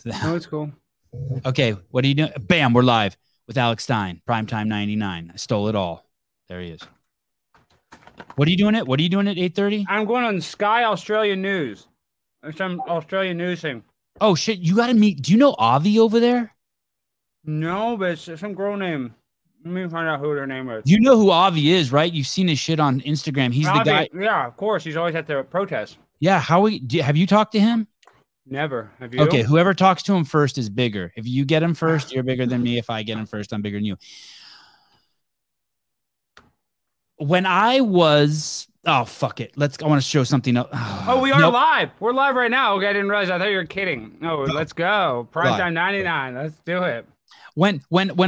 No, it's cool. Okay, what are you doing? Bam, we're live with Alex Stein, Primetime 99. I stole it all. There he is. What are you doing at 8:30? I'm going on Sky Australia News. There's some Australian news thing. Oh shit, you gotta meet. Do you know Avi over there? No, but it's some girl name. Let me find out who their name is. You know who Avi is, right? You've seen his shit on Instagram. He's Avi, the guy. Yeah, of course. He's always at the protest. Yeah, have you talked to him? Never. Have you? Okay, whoever talks to him first is bigger. If you get him first, you're bigger than me. If I get him first, I'm bigger than you. When I was, oh fuck it, I want to show something up. Oh, we are live. We're live right now. Okay, I didn't realize. I thought you were kidding. No, let's go. Primetime 99. Let's do it. When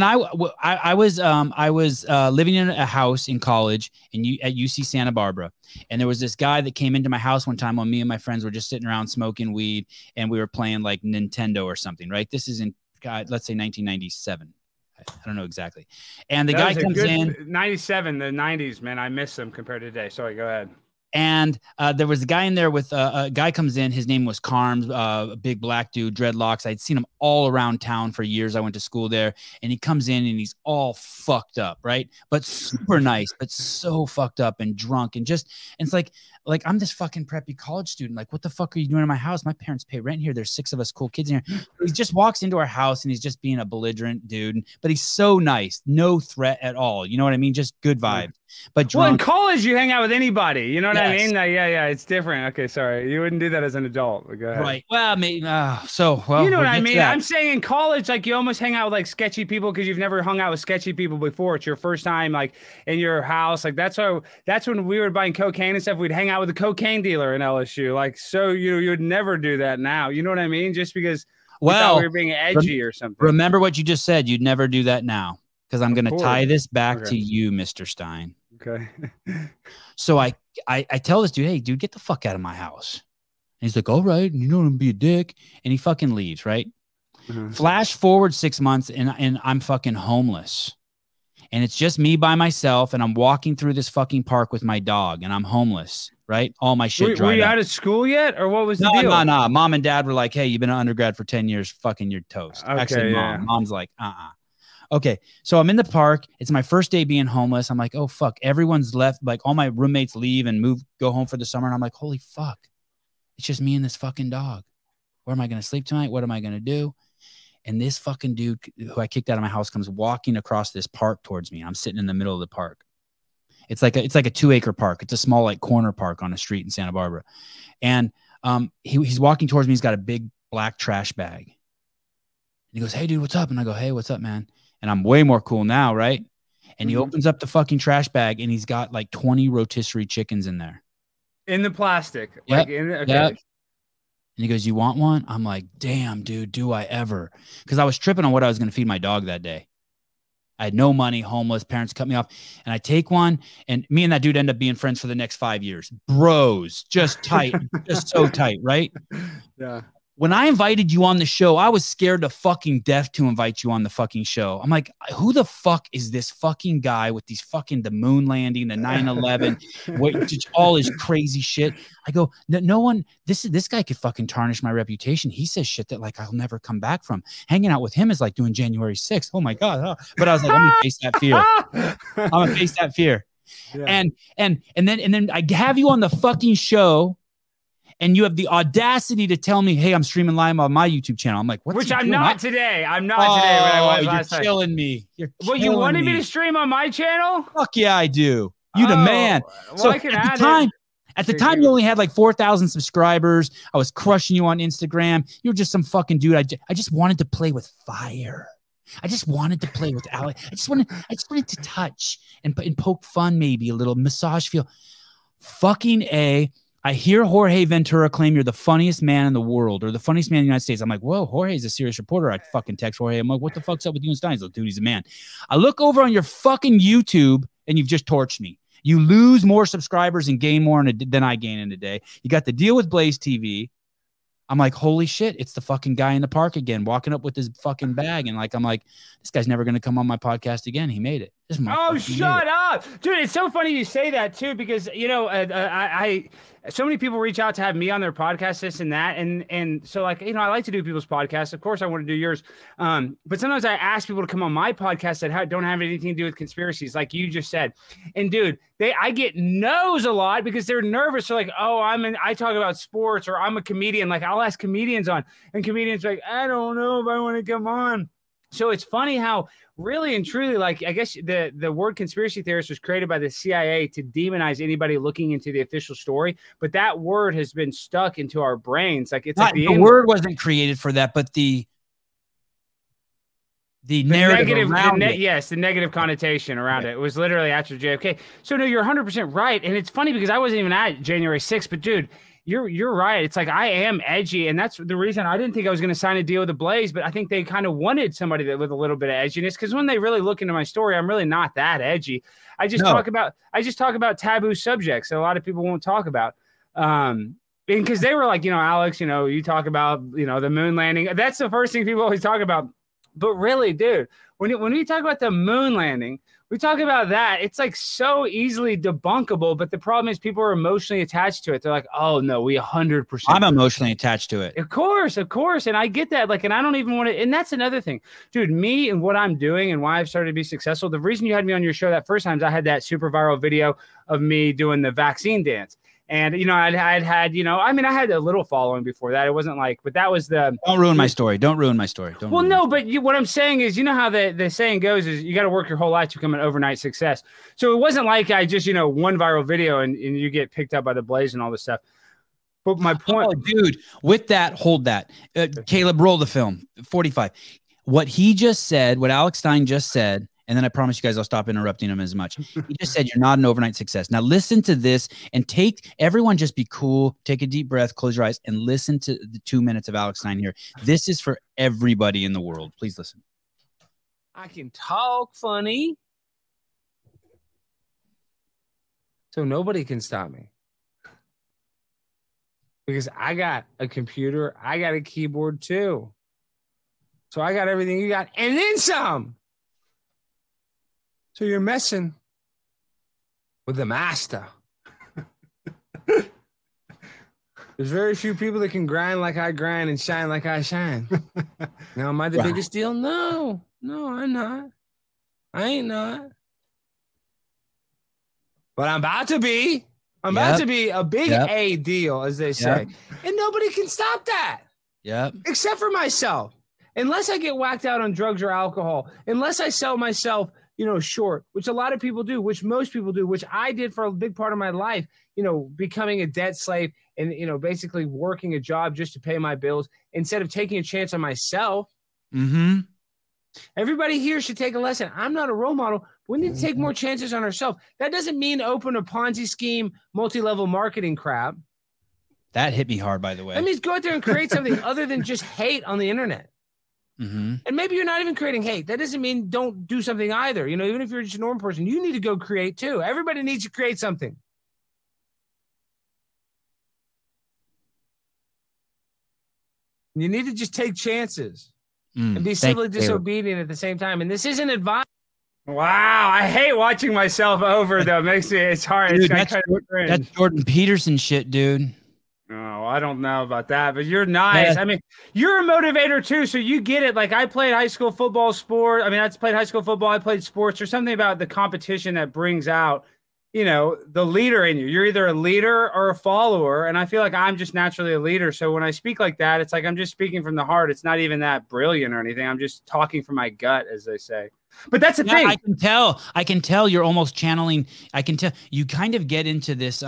I was living in a house in college at UC Santa Barbara, and there was this guy that came into my house one time when me and my friends were just sitting around smoking weed, and we were playing like Nintendo or something, right? This is in, let's say 1997. I don't know exactly. And the guy comes in 97, the 90s, man. I miss them compared to today. Sorry, go ahead. And there was a guy in there with a guy comes in. His name was Carms, a big black dude, dreadlocks. I'd seen him all around town for years. I went to school there, and he comes in and he's all fucked up, right? But super nice, but so fucked up and drunk and it's like I'm this fucking preppy college student. Like, what the fuck are you doing in my house? My parents pay rent here. There's 6 of us cool kids in here. He just walks into our house and he's just being a belligerent dude, but he's so nice, no threat at all. You know what I mean? Just good vibes. But drunk. Well, in college, you hang out with anybody. You know what I mean? Yeah, it's different. Okay, sorry. You wouldn't do that as an adult. Go ahead. Right. Well, maybe. You know what I mean? I'm saying in college, like, you almost hang out with like sketchy people because you've never hung out with sketchy people before. It's your first time, like, in your house. Like, that's when we were buying cocaine and stuff. We'd hang out with a cocaine dealer in LSU. Like, so you would never do that now. You know what I mean? Just because we thought we were being edgy or something. Remember what you just said. You'd never do that now. Because I'm going to tie this back to you, Mr. Stein. Okay. So I tell this dude, hey, dude, get the fuck out of my house. And he's like, all right, you know, I'm gonna be a dick. And he fucking leaves, right? Flash forward 6 months, and I'm fucking homeless. And it's just me by myself, and I'm walking through this fucking park with my dog, and I'm homeless, right? All my shit dried up. Were you out of school yet, or what was the deal? No. Mom and dad were like, hey, you've been an undergrad for 10 years. Fucking you're toast. Okay, actually, mom's like, Okay, so I'm in the park. It's my first day being homeless. I'm like, oh, fuck. Everyone's left. Like, all my roommates leave and go home for the summer. And I'm like, holy fuck. It's just me and this fucking dog. Where am I going to sleep tonight? What am I going to do? And this fucking dude who I kicked out of my house comes walking across this park towards me. I'm sitting in the middle of the park. It's like a 2-acre park. It's a small, like, corner park on a street in Santa Barbara. And he's walking towards me. He's got a big black trash bag. And he goes, hey, dude, what's up? And I go, hey, what's up, man? And I'm way more cool now, right? And he opens up the fucking trash bag, and he's got like 20 rotisserie chickens in there. In the plastic. Yep. Like okay. Yep. And he goes, you want one? I'm like, damn, dude, do I ever? Because I was tripping on what I was going to feed my dog that day. I had no money, homeless, parents cut me off. And I take one, and me and that dude end up being friends for the next 5 years. Bros, just tight, just so tight, right? Yeah. When I invited you on the show, I was scared to fucking death to invite you on the fucking show. I'm like, who the fuck is this fucking guy with these fucking the moon landing, the 9/11, all his crazy shit? I go, no one. This guy could fucking tarnish my reputation. He says shit that like I'll never come back from. Hanging out with him is like doing January 6th. Oh my god! Huh? But I was like, I'm gonna face that fear. I'm gonna face that fear. Yeah. And then I have you on the fucking show. And you have the audacity to tell me, hey, I'm streaming live on my YouTube channel. I'm like, what? Which I'm not today. I'm not today. But I was last you're killing me. You're well, you wanted me to stream on my channel? Fuck yeah, I do. You the man. Well, so I can add it. At the time, you only had like 4,000 subscribers. I was crushing you on Instagram. You were just some fucking dude. I just wanted to play with fire. I just wanted to play with Alex. I just wanted to touch and poke fun, maybe a little massage feel. Fucking A. I hear Jorge Ventura claim you're the funniest man in the world or the funniest man in the United States. I'm like, whoa, Jorge's a serious reporter. I fucking text Jorge. I'm like, what the fuck's up with you and Stein? He's like, dude, he's a man. I look over on your fucking YouTube and you've just torched me. You lose more subscribers and gain more than I gain in a day. You got the deal with Blaze TV. I'm like, holy shit, it's the fucking guy in the park again, walking up with his fucking bag. And like, I'm like, this guy's never going to come on my podcast again. He made it. Oh, shut up, dude! It's so funny you say that too, because you know, so many people reach out to have me on their podcast, this and that, and so like, you know, I like to do people's podcasts. Of course, I want to do yours, but sometimes I ask people to come on my podcast that don't have anything to do with conspiracies, like you just said. And dude, I get no's a lot because they're nervous. They're like, oh, I talk about sports, or I'm a comedian. Like I'll ask comedians on, and comedians are like, I don't know if I want to come on. So it's funny how really and truly, like, I guess the word conspiracy theorist was created by the CIA to demonize anybody looking into the official story. But that word has been stuck into our brains. Like it's like the word wasn't created for that, but the narrative yes, the negative connotation around it. It was literally after JFK. So no, you're 100% right. And it's funny because I wasn't even at January 6th, but dude, you're right. It's like I am edgy, and that's the reason I didn't think I was going to sign a deal with the Blaze, but I think they kind of wanted somebody that with a little bit of edginess, because when they really look into my story, I'm really not that edgy. I just talk about taboo subjects that a lot of people won't talk about. Because they were like, you know, Alex, you know, you talk about, you know, the moon landing. That's the first thing people always talk about. But really, dude, when we talk about the moon landing, we talk about that. It's like so easily debunkable. But the problem is people are emotionally attached to it. They're like, oh, no, we 100%. I'm emotionally attached to it. Of course. And I get that. Like, and I don't even want to. And that's another thing, dude, me and what I'm doing and why I've started to be successful. The reason you had me on your show that first time is I had that super viral video of me doing the vaccine dance. And, you know, I'd had, you know, I mean, I had a little following before that. It wasn't like, but that was the. Don't ruin my story. Don't ruin my story. Well, no, but what I'm saying is, you know how the saying goes is you got to work your whole life to become an overnight success. So it wasn't like I just, you know, one viral video and you get picked up by the Blaze and all this stuff. But my point. Oh, dude, with that, hold that. Caleb, roll the film. 45. What he just said, what Alex Stein just said, and then I promise you guys I'll stop interrupting him as much. He just said you're not an overnight success. Now listen to this and everyone just be cool, take a deep breath, close your eyes, and listen to the 2 minutes of Alex Stein here. This is for everybody in the world. Please listen. I can talk funny, so nobody can stop me. Because I got a computer, I got a keyboard too. So I got everything you got, and then some. So you're messing with the master. There's very few people that can grind like I grind and shine like I shine. Now, am I the biggest deal? No, I'm not. I ain't not. But I'm about to be. I'm about to be a big A deal, as they say. And nobody can stop that. Yep. Except for myself. Unless I get whacked out on drugs or alcohol. Unless I sell myself, you know, short, which a lot of people do, which most people do, which I did for a big part of my life, you know, becoming a debt slave and, you know, basically working a job just to pay my bills instead of taking a chance on myself. Mm-hmm. Everybody here should take a lesson. I'm not a role model. We need to take more chances on ourselves. That doesn't mean open a Ponzi scheme, multi-level marketing crap. That hit me hard, by the way. That means go out there and create something other than just hate on the internet. Mm-hmm. And maybe you're not even creating hate. That doesn't mean don't do something either. You know, even if you're just a normal person, you need to go create too. Everybody needs to create something. You need to just take chances and be civilly disobedient at the same time. And this isn't advice. Wow, I hate watching myself over though. It's hard. Dude, that's Jordan Peterson shit, dude. Oh, I don't know about that, but you're nice. I mean, you're a motivator too, so you get it. Like I played high school football sport. I mean, I played high school football. I played sports. There's something about the competition that brings out, you know, the leader in you. You're either a leader or a follower, and I feel like I'm just naturally a leader. So when I speak like that, it's like I'm just speaking from the heart. It's not even that brilliant or anything. I'm just talking from my gut, as they say. But that's the thing. I can tell you're almost channeling. I can tell you kind of get into this.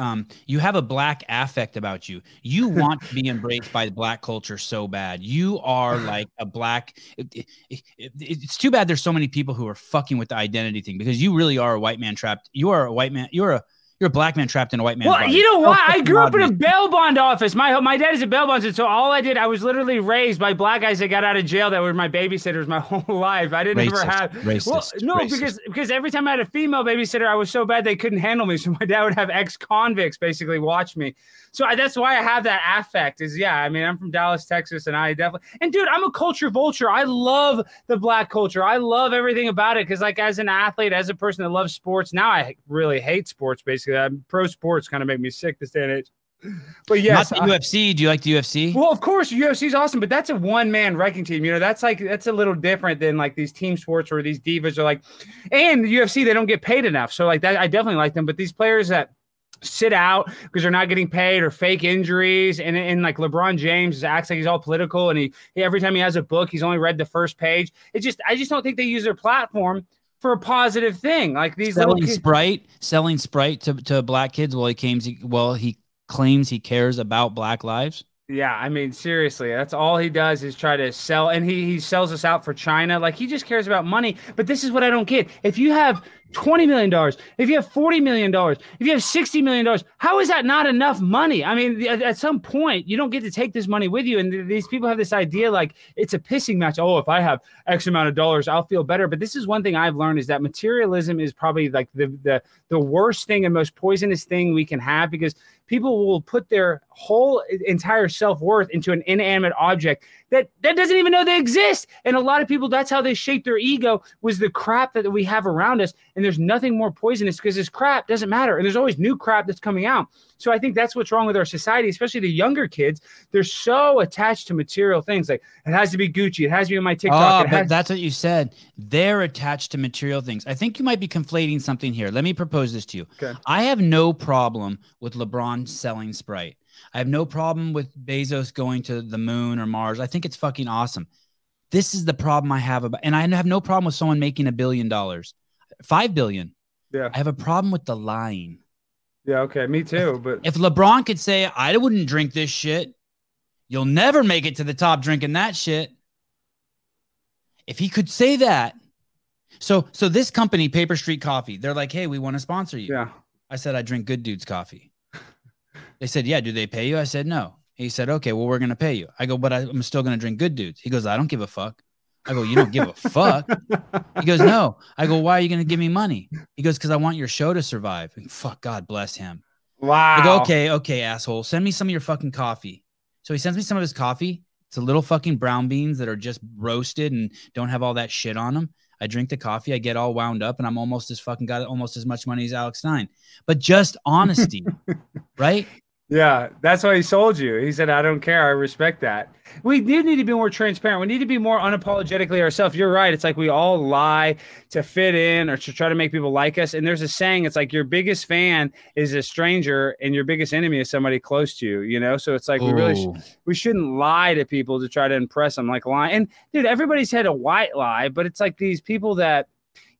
You have a black affect about you. You want to be embraced by the black culture so bad. You are like a black. It's too bad there's so many people who are fucking with the identity thing, because you really are a white man trapped. You are a white man. You're You're a black man trapped in a white man's body. Well, you know what? I grew up in a bail bond office. My dad is a bail bondsman, so all I did, I was literally raised by black guys that got out of jail that were my babysitters my whole life. I didn't ever have racist. No, racist. because every time I had a female babysitter, I was so bad they couldn't handle me. So my dad would have ex-convicts basically watch me. So that's why I have that affect. I mean, I'm from Dallas, Texas, and I definitely dude, I'm a culture vulture. I love the black culture. I love everything about it because, like, as an athlete, as a person that loves sports, now I really hate sports. Basically, pro sports kind of make me sick this day and age. But yes, not the UFC. Do you like the UFC? Well, of course, UFC is awesome, but that's a one-man wrecking team. You know, that's a little different than like these team sports where these divas are like, and the UFC, they don't get paid enough. So like that, I definitely like them. But these players that sit out because they're not getting paid or fake injuries, and like LeBron James acts like he's all political, and he every time he has a book, he's only read the first page. I just don't think they use their platform for a positive thing. Like these selling Sprite to black kids while he claims he cares about black lives. Yeah, I mean, seriously, that's all he does is try to sell, and he sells us out for China. Like, he just cares about money. But this is what I don't get. If you have $20 million, if you have $40 million, if you have $60 million, how is that not enough money? I mean, at some point, you don't get to take this money with you. And these people have this idea like it's a pissing match. Oh, if I have X amount of dollars, I'll feel better. But this is one thing I've learned is that materialism is probably like the worst thing and most poisonous thing we can have, because people will put their whole entire self-worth into an inanimate object that doesn't even know they exist. And a lot of people, that's how they shape their ego, was the crap that we have around us. And there's nothing more poisonous because this crap doesn't matter. And there's always new crap that's coming out. So I think that's what's wrong with our society, especially the younger kids. They're so attached to material things. Like, it has to be Gucci. It has to be on my TikTok. But that's what you said. They're attached to material things. I think you might be conflating something here. Let me propose this to you. Okay. I have no problem with LeBron selling Sprite. I have no problem with Bezos going to the moon or Mars. I think it's fucking awesome. This is the problem I have and I have no problem with someone making $1 billion, $5 billion. Yeah. I have a problem with the lying. Yeah. Okay. Me too. But if LeBron could say, I wouldn't drink this shit, you'll never make it to the top drinking that shit. If he could say that. So this company, Paper Street Coffee, they're like, hey, we want to sponsor you. Yeah. I said, I drink Good Dude's coffee. They said, yeah, do they pay you? I said, no. He said, okay, well, we're going to pay you. I go, but I'm still going to drink Good Dudes. He goes, I don't give a fuck. I go, you don't give a fuck? He goes, no. I go, why are you going to give me money? He goes, because I want your show to survive. And fuck, God bless him. Wow. I go, okay, asshole. Send me some of your fucking coffee. So he sends me some of his coffee. It's a little fucking brown beans that are just roasted and don't have all that shit on them. I drink the coffee. I get all wound up, and I'm almost as much money as Alex Stein. But just honesty, right? Yeah, that's why he sold you. He said, I don't care. I respect that. We do need to be more transparent. We need to be more unapologetically ourselves. You're right. It's like we all lie to fit in or to try to make people like us. And there's a saying, it's like your biggest fan is a stranger and your biggest enemy is somebody close to you, you know? So it's like we shouldn't lie to people to try to impress them, like lying. And dude, everybody's had a white lie, but it's like these people that,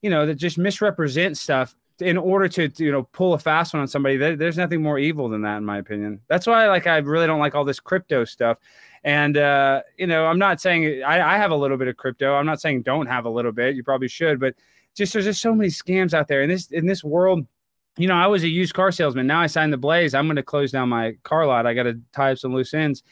you know, that just misrepresent stuff in order to, you know, pull a fast one on somebody. There's nothing more evil than that, in my opinion. That's why, I really don't like all this crypto stuff. And, you know, I'm not saying I have a little bit of crypto. I'm not saying don't have a little bit. You probably should, but there's just so many scams out there in this world. You know, I was a used car salesman. Now I signed the Blaze. I'm going to close down my car lot. I got to tie up some loose ends.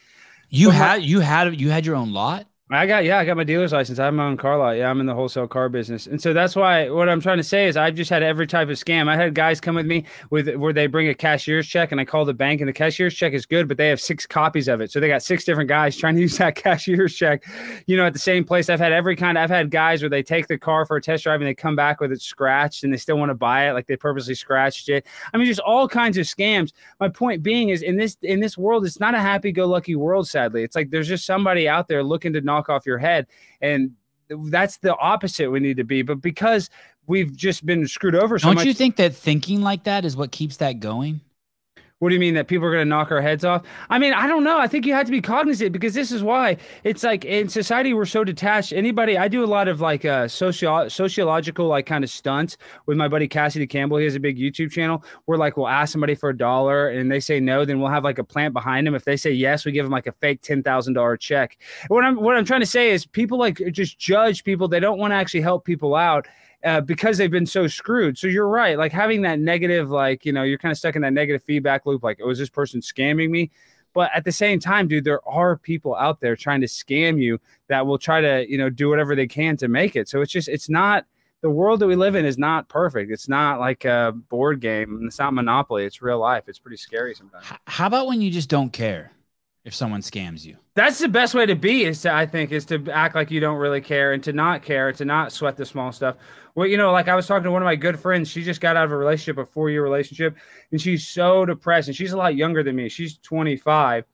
You had your own lot? I got my dealer's license. I have my own car lot. Yeah, I'm in the wholesale car business. And so that's why what I'm trying to say is I've just had every type of scam. I had guys come with me where they bring a cashier's check, and I call the bank, and the cashier's check is good, but they have 6 copies of it. So they got 6 different guys trying to use that cashier's check, you know, at the same place. I've had I've had guys where they take the car for a test drive and they come back with it scratched and they still want to buy it. Like they purposely scratched it. I mean, just all kinds of scams. My point being is in this world, it's not a happy-go-lucky world, sadly. It's like there's just somebody out there looking to knock off your head. And that's the opposite we need to be. But because we've just been screwed over so much. Don't you think that thinking like that is what keeps that going? What do you mean, that people are going to knock our heads off? I mean, I don't know. I think you have to be cognizant, because this is why it's like in society, we're so detached. I do a lot of like sociological, like kind of stunts with my buddy Cassidy Campbell. He has a big YouTube channel where like we'll ask somebody for $1 and they say no, then we'll have like a plant behind them. If they say yes, we give them like a fake $10,000 check. What I'm trying to say is people like just judge people. They don't want to actually help people out. because they've been so screwed. So you're right. Like having that negative, like, you know, you're kind of stuck in that negative feedback loop. Like, oh, is this person scamming me? But at the same time, dude, there are people out there trying to scam you that will try to, you know, do whatever they can to make it. So it's just, it's not, the world that we live in is not perfect. It's not like a board game. It's not Monopoly. It's real life. It's pretty scary sometimes. How about when you just don't care if someone scams you? That's the best way to be, is to, I think, is to act like you don't really care and to not care, to not sweat the small stuff. Well, you know, like I was talking to one of my good friends. She just got out of a relationship, a 4-year relationship, and she's so depressed. And she's a lot younger than me. She's 25.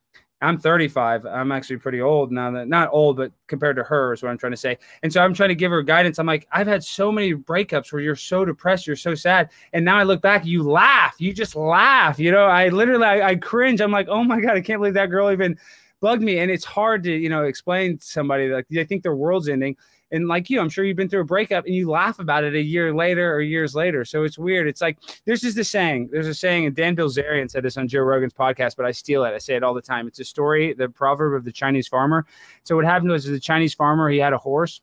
I'm 35. I'm actually pretty old now. That, not old, but compared to her is what I'm trying to say. And so I'm trying to give her guidance. I'm like, I've had so many breakups where you're so depressed, you're so sad. And now I look back, you laugh. You just laugh. You know, I literally, I cringe. I'm like, oh my God, I can't believe that girl even bugged me. And it's hard to, you know, explain to somebody, like, they think their world's ending. And like you, I'm sure you've been through a breakup and you laugh about it a year later or years later. So it's weird. It's like, there's just a saying. There's a saying, and Dan Bilzerian said this on Joe Rogan's podcast, but I steal it. I say it all the time. It's a story, the proverb of the Chinese farmer. So what happened was the Chinese farmer, he had a horse,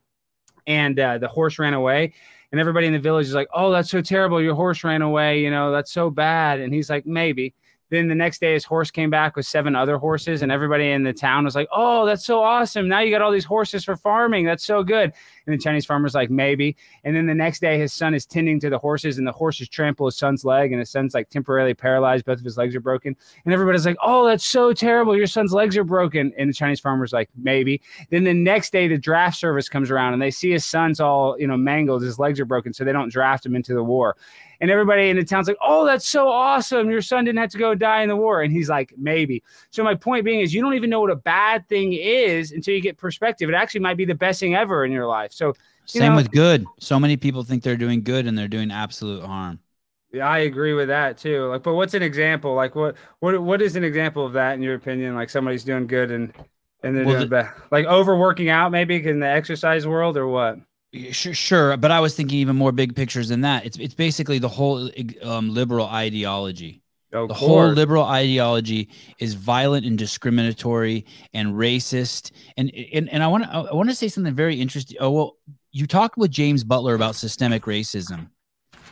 and the horse ran away. And everybody in the village is like, oh, that's so terrible. Your horse ran away. You know, that's so bad. And he's like, maybe. Then the next day, his horse came back with 7 other horses, and everybody in the town was like, oh, that's so awesome. Now you got all these horses for farming. That's so good. And the Chinese farmer's like, maybe. And then the next day, his son is tending to the horses, and the horses trample his son's leg, and his son's like temporarily paralyzed. Both of his legs are broken. And everybody's like, oh, that's so terrible. Your son's legs are broken. And the Chinese farmer's like, maybe. Then the next day, the draft service comes around, and they see his son's all, you know, mangled. His legs are broken, so they don't draft him into the war. And everybody in the town's like, oh, that's so awesome. Your son didn't have to go die in the war. And he's like, maybe. So my point being is, you don't even know what a bad thing is until you get perspective. It actually might be the best thing ever in your life. So same with good. So many people think they're doing good and they're doing absolute harm. Yeah, I agree with that too. Like, but what's an example? Like, what is an example of that in your opinion? Like somebody's doing good and they're doing bad. Like overworking out, maybe in the exercise world, or what? Sure, but I was thinking even more big pictures than that. It's basically the whole liberal ideology. The whole liberal ideology is violent and discriminatory and racist. And I want to say something very interesting. Oh, well, you talked with James Butler about systemic racism.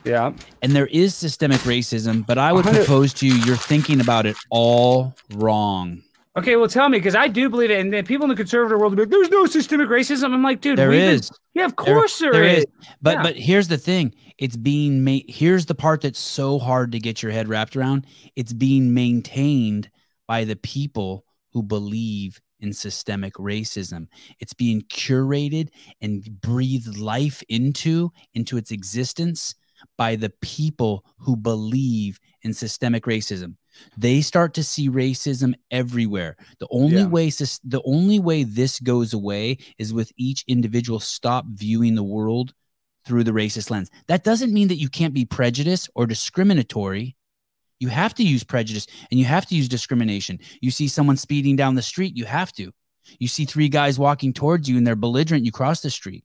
Yeah. And there is systemic racism, but I would propose to you, you're thinking about it all wrong. Okay, well, tell me, because I do believe it. And then people in the conservative world will be like, there's no systemic racism. I'm like, dude, there is. Yeah, of course there is. But here's the thing. It's being made. Here's the part that's so hard to get your head wrapped around. It's being maintained by the people who believe in systemic racism. It's being curated and breathed life into its existence by the people who believe in systemic racism. They start to see racism everywhere. The only way this goes away is with each individual stop viewing the world through the racist lens. That doesn't mean that you can't be prejudiced or discriminatory. You have to use prejudice and you have to use discrimination. You see someone speeding down the street, you have to. You see 3 guys walking towards you and they're belligerent, you cross the street.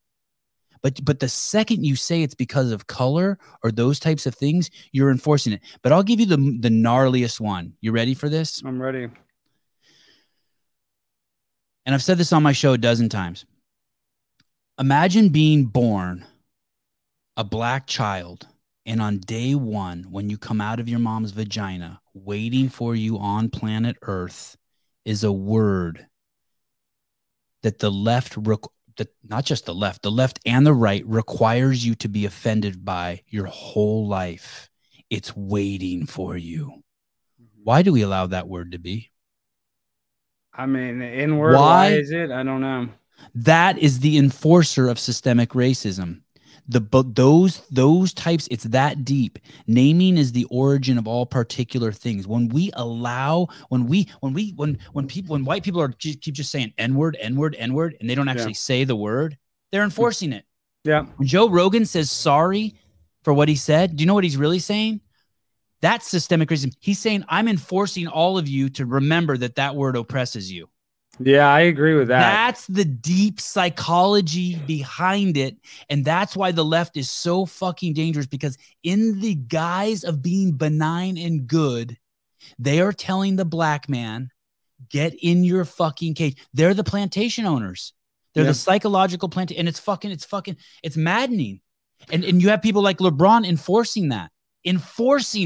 But the second you say it's because of color or those types of things, you're enforcing it. But I'll give you the gnarliest one. You ready for this? I'm ready. And I've said this on my show a dozen times. Imagine being born a black child, and on day 1, when you come out of your mom's vagina, waiting for you on planet Earth is a word that the left not just the left and the right requires you to be offended by your whole life. It's waiting for you. Why do we allow that word to be? I mean, the N-word, why is it? I don't know. That is the enforcer of systemic racism. Those types, it's that deep. Naming is the origin of all particular things. When we allow, when white people keep just saying N-word, N-word, N-word, and they don't actually say the word, they're enforcing it. Yeah. When Joe Rogan says sorry for what he said, do you know what he's really saying? That's systemic racism. He's saying, I'm enforcing all of you to remember that word oppresses you. Yeah, I agree with that. That's the deep psychology behind it. And that's why the left is so fucking dangerous, because in the guise of being benign and good, they are telling the black man, get in your fucking cage. They're the plantation owners. They're the psychological plantation. And it's maddening. And you have people like LeBron enforcing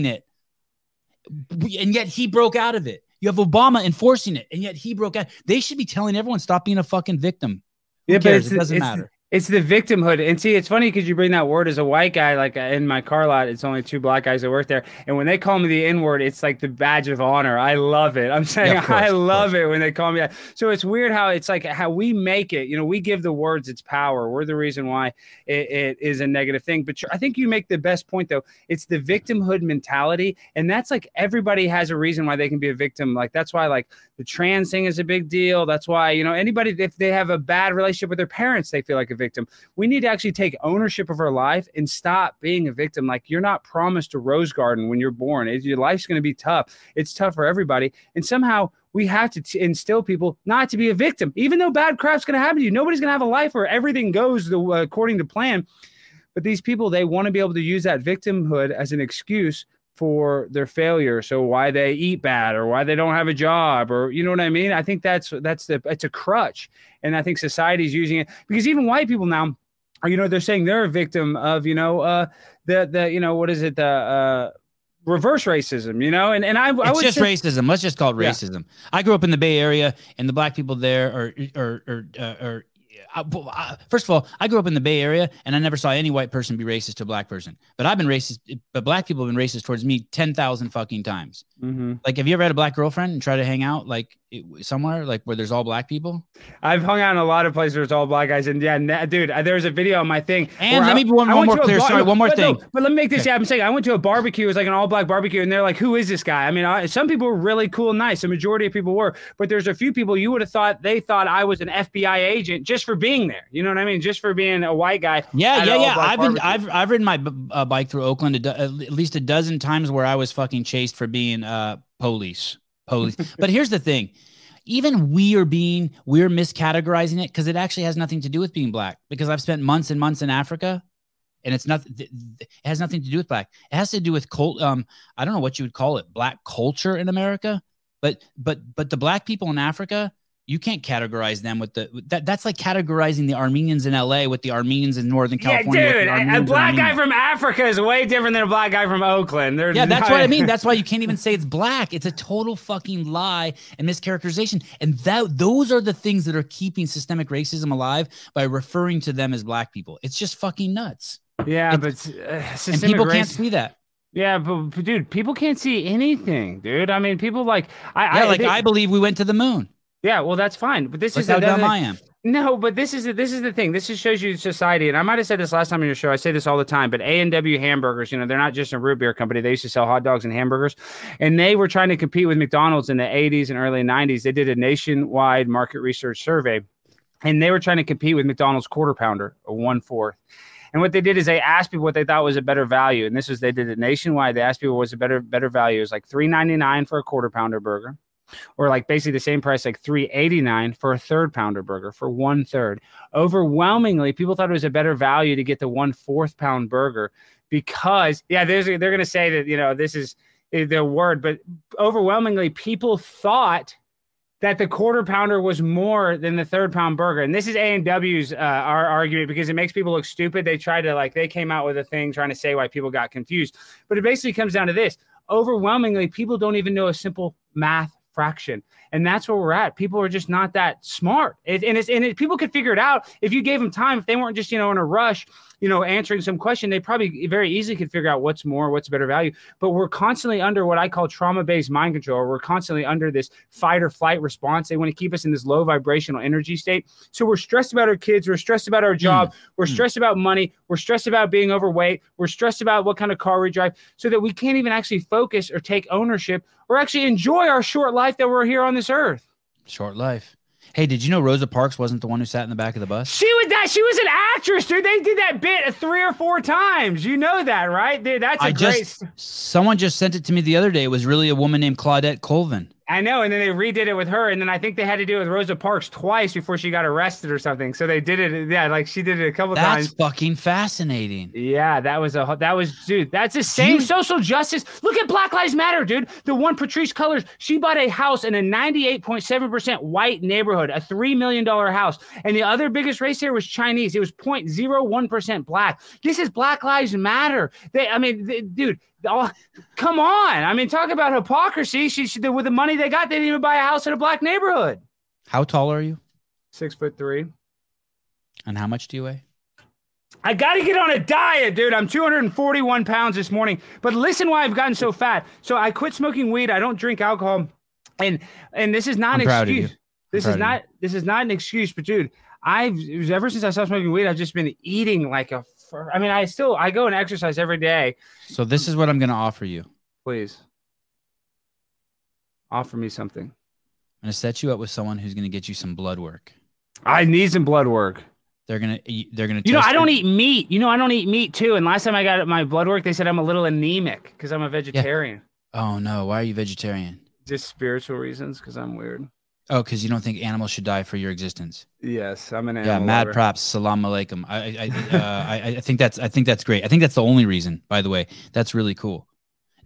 it. And yet he broke out of it. You have Obama enforcing it, and yet he broke out. They should be telling everyone, stop being a fucking victim. Who cares? It doesn't matter. It's the victimhood. And see, it's funny because you bring that word as a white guy, like in my car lot, it's only 2 black guys that work there. And when they call me the N-word, it's like the badge of honor. I love it. I'm saying, yeah, I love it when they call me that. So it's weird how it's like how we make it, we give the words its power. We're the reason why it is a negative thing. But I think you make the best point though. It's the victimhood mentality. And that's like, everybody has a reason why they can be a victim. Like, that's why like the trans thing is a big deal. That's why, anybody, if they have a bad relationship with their parents, they feel like a victim. We need to actually take ownership of our life and stop being a victim. Like, you're not promised a rose garden when you're born. Your life's going to be tough. It's tough for everybody. And somehow we have to instill people not to be a victim, even though bad crap's going to happen to you. Nobody's going to have a life where everything goes according to plan. But these people, they want to be able to use that victimhood as an excuse for their failure. So why they eat bad or why they don't have a job, or you know what I mean? I think it's a crutch. And I think society's using it because even white people now are, they're saying they're a victim of, what is it? The reverse racism, and I would just say racism. Let's just call it racism. Yeah. I grew up in the Bay Area, and the black people there first of all, I grew up in the Bay Area, and I never saw any white person be racist to a black person. But I've been racist. But black people have been racist towards me 10,000 fucking times. Mm-hmm. Like, have you ever had a black girlfriend and try to hang out like somewhere like where there's all black people? I've hung out in a lot of places where it's all black guys, and yeah, dude, there's a video on my thing. And let me be one more clear. Sorry, one more thing. But let me make this. Okay. Yeah, I'm saying I went to a barbecue. It was like an all black barbecue, and they're like, "Who is this guy?" I mean, some people were really cool and nice. The majority of people were, but there's a few people you would have thought they thought I was an FBI agent just for being there. You know what I mean? Just for being a white guy. Yeah. I've ridden my bike through Oakland at least a dozen times where I was fucking chased for being police. But here's the thing. Even we're miscategorizing it because it actually has nothing to do with being black, because I've spent months and months in Africa, and it has nothing to do with black. It has to do with I don't know what you would call it, black culture in America, but the black people in Africa, you can't categorize them with that's like categorizing the Armenians in LA with the Armenians in Northern California. Yeah, dude, a black guy from Africa is way different than a black guy from Oakland. That's what I mean. That's why you can't even say it's black. It's a total fucking lie and mischaracterization. And those are the things that are keeping systemic racism alive, by referring to them as black people. It's just fucking nuts. Yeah, and people can't see that. Yeah, but dude, people can't see anything, dude. I mean, people I believe we went to the moon. Yeah, well, that's fine. But this is how dumb I am. No, but this is the thing. This just shows you society. And I might have said this last time on your show. I say this all the time. But A&W hamburgers, they're not just a root beer company. They used to sell hot dogs and hamburgers. And they were trying to compete with McDonald's in the 80s and early 90s. They did a nationwide market research survey. And they were trying to compete with McDonald's Quarter Pounder, a 1/4. And what they did is they asked people what they thought was a better value. And they did it nationwide. They asked people what was a better value. It was like $3.99 for a Quarter Pounder burger, or like basically the same price, like $3.89 for a Third Pounder burger for 1/3. Overwhelmingly, people thought it was a better value to get the 1/4 pound burger because, they're going to say that, this is the word, but overwhelmingly people thought that the Quarter Pounder was more than the Third Pound burger. And this is A&W's our argument, because it makes people look stupid. They tried to they came out with a thing trying to say why people got confused. But it basically comes down to this. Overwhelmingly, people don't even know a simple math fraction. And that's where we're at. People are just not that smart. People could figure it out if you gave them time. If they weren't just, in a rush, answering some question, they probably very easily could figure out what's more, what's better value. But we're constantly under what I call trauma-based mind control. We're constantly under this fight or flight response. They want to keep us in this low vibrational energy state. So we're stressed about our kids. We're stressed about our job. We're stressed about money. We're stressed about being overweight. We're stressed about what kind of car we drive, so that we can't even actually focus or take ownership or actually enjoy our short life that we're here on this earth. Short life. Hey, did you know Rosa Parks wasn't the one who sat in the back of the bus? She was an actress, dude. They did that bit 3 or 4 times. You know that, right? Dude, that's great. Someone just sent it to me the other day. It was really a woman named Claudette Colvin. I know, and then they redid it with her, and then I think they had to do it with Rosa Parks twice before she got arrested or something. So they did it, yeah, like she did it a couple times. That's fucking fascinating. Yeah, dude, that's the same social justice. Look at Black Lives Matter, dude. The one Patrice Cullors, she bought a house in a 98.7% white neighborhood, a $3 million house. And the other biggest race here was Chinese. It was 0.01% black. This is Black Lives Matter. Dude, oh, come on. I mean, talk about hypocrisy. With the money they got, they didn't even buy a house in a black neighborhood. How tall are you? 6'3". And how much do you weigh? I got to get on a diet, dude. I'm 241 pounds this morning. But listen why I've gotten so fat. So I quit smoking weed. I don't drink alcohol. And this is not an excuse. This is not an excuse, but dude, ever since I stopped smoking weed, I've just been eating like a I go and exercise every day. So this is what I'm going to offer you. Please. Offer me something. I'm going to set you up with someone who's going to get you some blood work. I need some blood work. They're going to I don't eat meat. I don't eat meat too. And last time I got my blood work, they said I'm a little anemic because I'm a vegetarian. Yeah. Oh no. Why are you vegetarian? Just spiritual reasons. Because I'm weird. Oh, because you don't think animals should die for your existence? Yes, I'm an animal. Yeah, mad props. Salam alaikum. I think that's great. I think that's the only reason. By the way, that's really cool.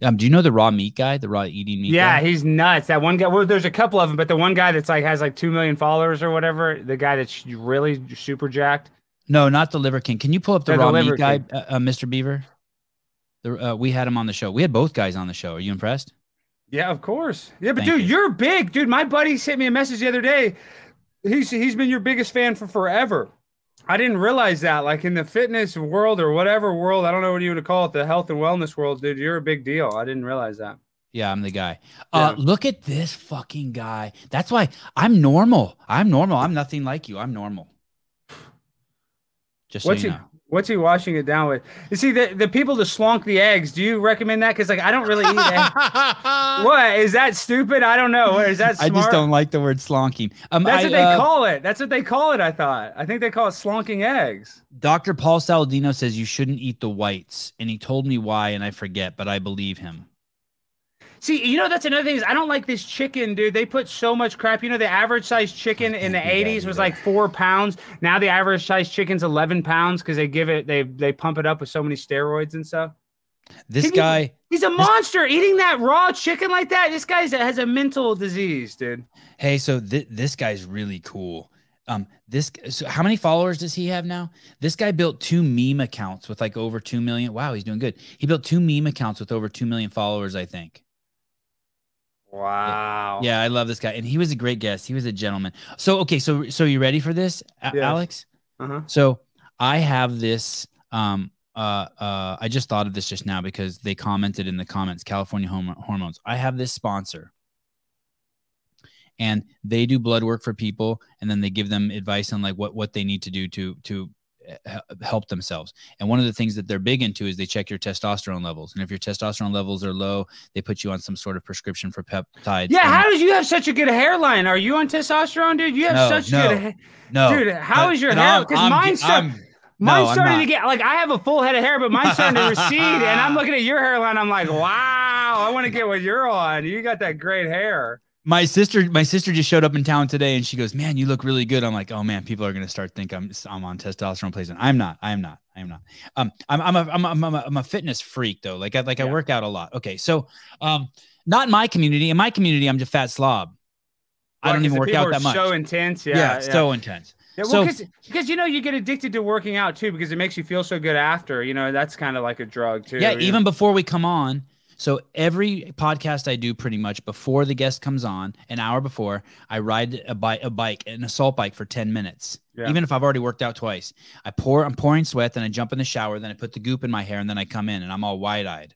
Do you know the raw meat guy, the raw eating meat? Yeah, guy? He's nuts. That one guy. Well, there's a couple of them, but the one guy that's has 2 million followers or whatever. The guy that's really super jacked. No, not the Liver King. Can you pull up the raw meat guy, Mr. Beaver? We had him on the show. We had both guys on the show. Are you impressed? Yeah, of course. Yeah, but dude, you're big. Dude, my buddy sent me a message the other day. He's been your biggest fan for forever. I didn't realize that. Like in the fitness world or whatever world, I don't know what you would call it, the health and wellness world, dude, you're a big deal. I didn't realize that. Yeah, I'm the guy. Look at this fucking guy. That's why I'm normal. I'm nothing like you. I'm normal. Just so you know. What's he washing it down with? You see, the people to slonk the eggs, do you recommend that? Because I don't really eat eggs. What? Is that stupid? I don't know. Is that smart? I just don't like the word slonking. That's what they call it. That's what they call it, I thought. I think they call it slonking eggs. Dr. Paul Saladino says you shouldn't eat the whites. And he told me why, and I forget, but I believe him. See, that's another thing is I don't like this chicken, dude. They put so much crap. The average size chicken in the 80s was like 4 pounds. Now the average size chicken's 11 pounds because they pump it up with so many steroids and stuff. He's a monster eating that raw chicken like that. This guy has a mental disease, dude. Hey, so this guy's really cool. So how many followers does he have now? This guy built 2 meme accounts with like over 2 million. Wow, he's doing good. He built 2 meme accounts with over 2 million followers, I think. Wow. Yeah, I love this guy. And he was a great guest. He was a gentleman. So, okay. So you ready for this, Alex? Uh-huh. So I have this, I just thought of this just now because they commented in the comments, California Hormones. I have this sponsor and they do blood work for people. And then they give them advice on like what they need to do to help themselves. And one of the things that they're big into is they check your testosterone levels. And if your testosterone levels are low, they put you on some sort of prescription for peptides. Yeah. How did you have such a good hairline? Are you on testosterone, dude? You have such good hair. No. Dude, how is your hair? Because mine's starting to get, like, I have a full head of hair, but mine's starting to recede. And I'm looking at your hairline. I'm like, wow, I want to get what you're on. You got that great hair. My sister just showed up in town today and she goes, man, you look really good. I'm like, oh man, people are going to start thinking I'm on testosterone replacement. I'm not. I'm a fitness freak though. I work out a lot. Okay. So, not in my community. In my community, I'm just fat slob. I don't even work out that much. So intense. Yeah. So intense. Yeah, well, because you get addicted to working out too, because it makes you feel so good after. That's kind of like a drug too. Yeah. Even before we come on. So every podcast I do pretty much before the guest comes on, an hour before, I ride a bike, an assault bike for 10 minutes. Yeah. Even if I've already worked out twice. I'm pouring sweat, then I jump in the shower, then I put the goop in my hair, and then I come in and I'm all wide-eyed.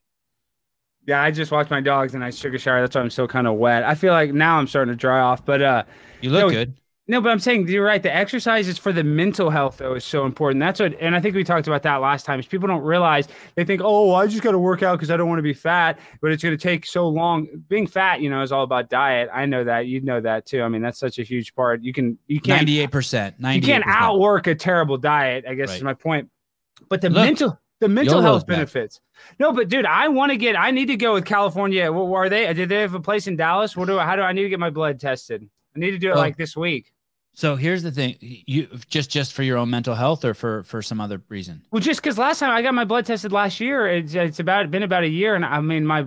Yeah, I just walked my dogs and I took a shower. That's why I'm still kind of wet. I feel like now I'm starting to dry off, but you look good. No, but I'm saying you're right. The exercise is for the mental health, though, is so important. And I think we talked about that last time. Is people don't realize, they think, oh, I just got to work out because I don't want to be fat, but it's going to take so long. Being fat, is all about diet. I know that. You know that too. I mean, that's such a huge part. You can't 98%. You can't outwork a terrible diet, I guess is my point. But the mental The mental health benefits. No, but dude, I need to go with California. Are they? Did they have a place in Dallas? How do I need to get my blood tested? I need to do it like this week. So here's the thing: you just for your own mental health, or for some other reason? Well, just because last time I got my blood tested last year, it's been about a year, and I mean I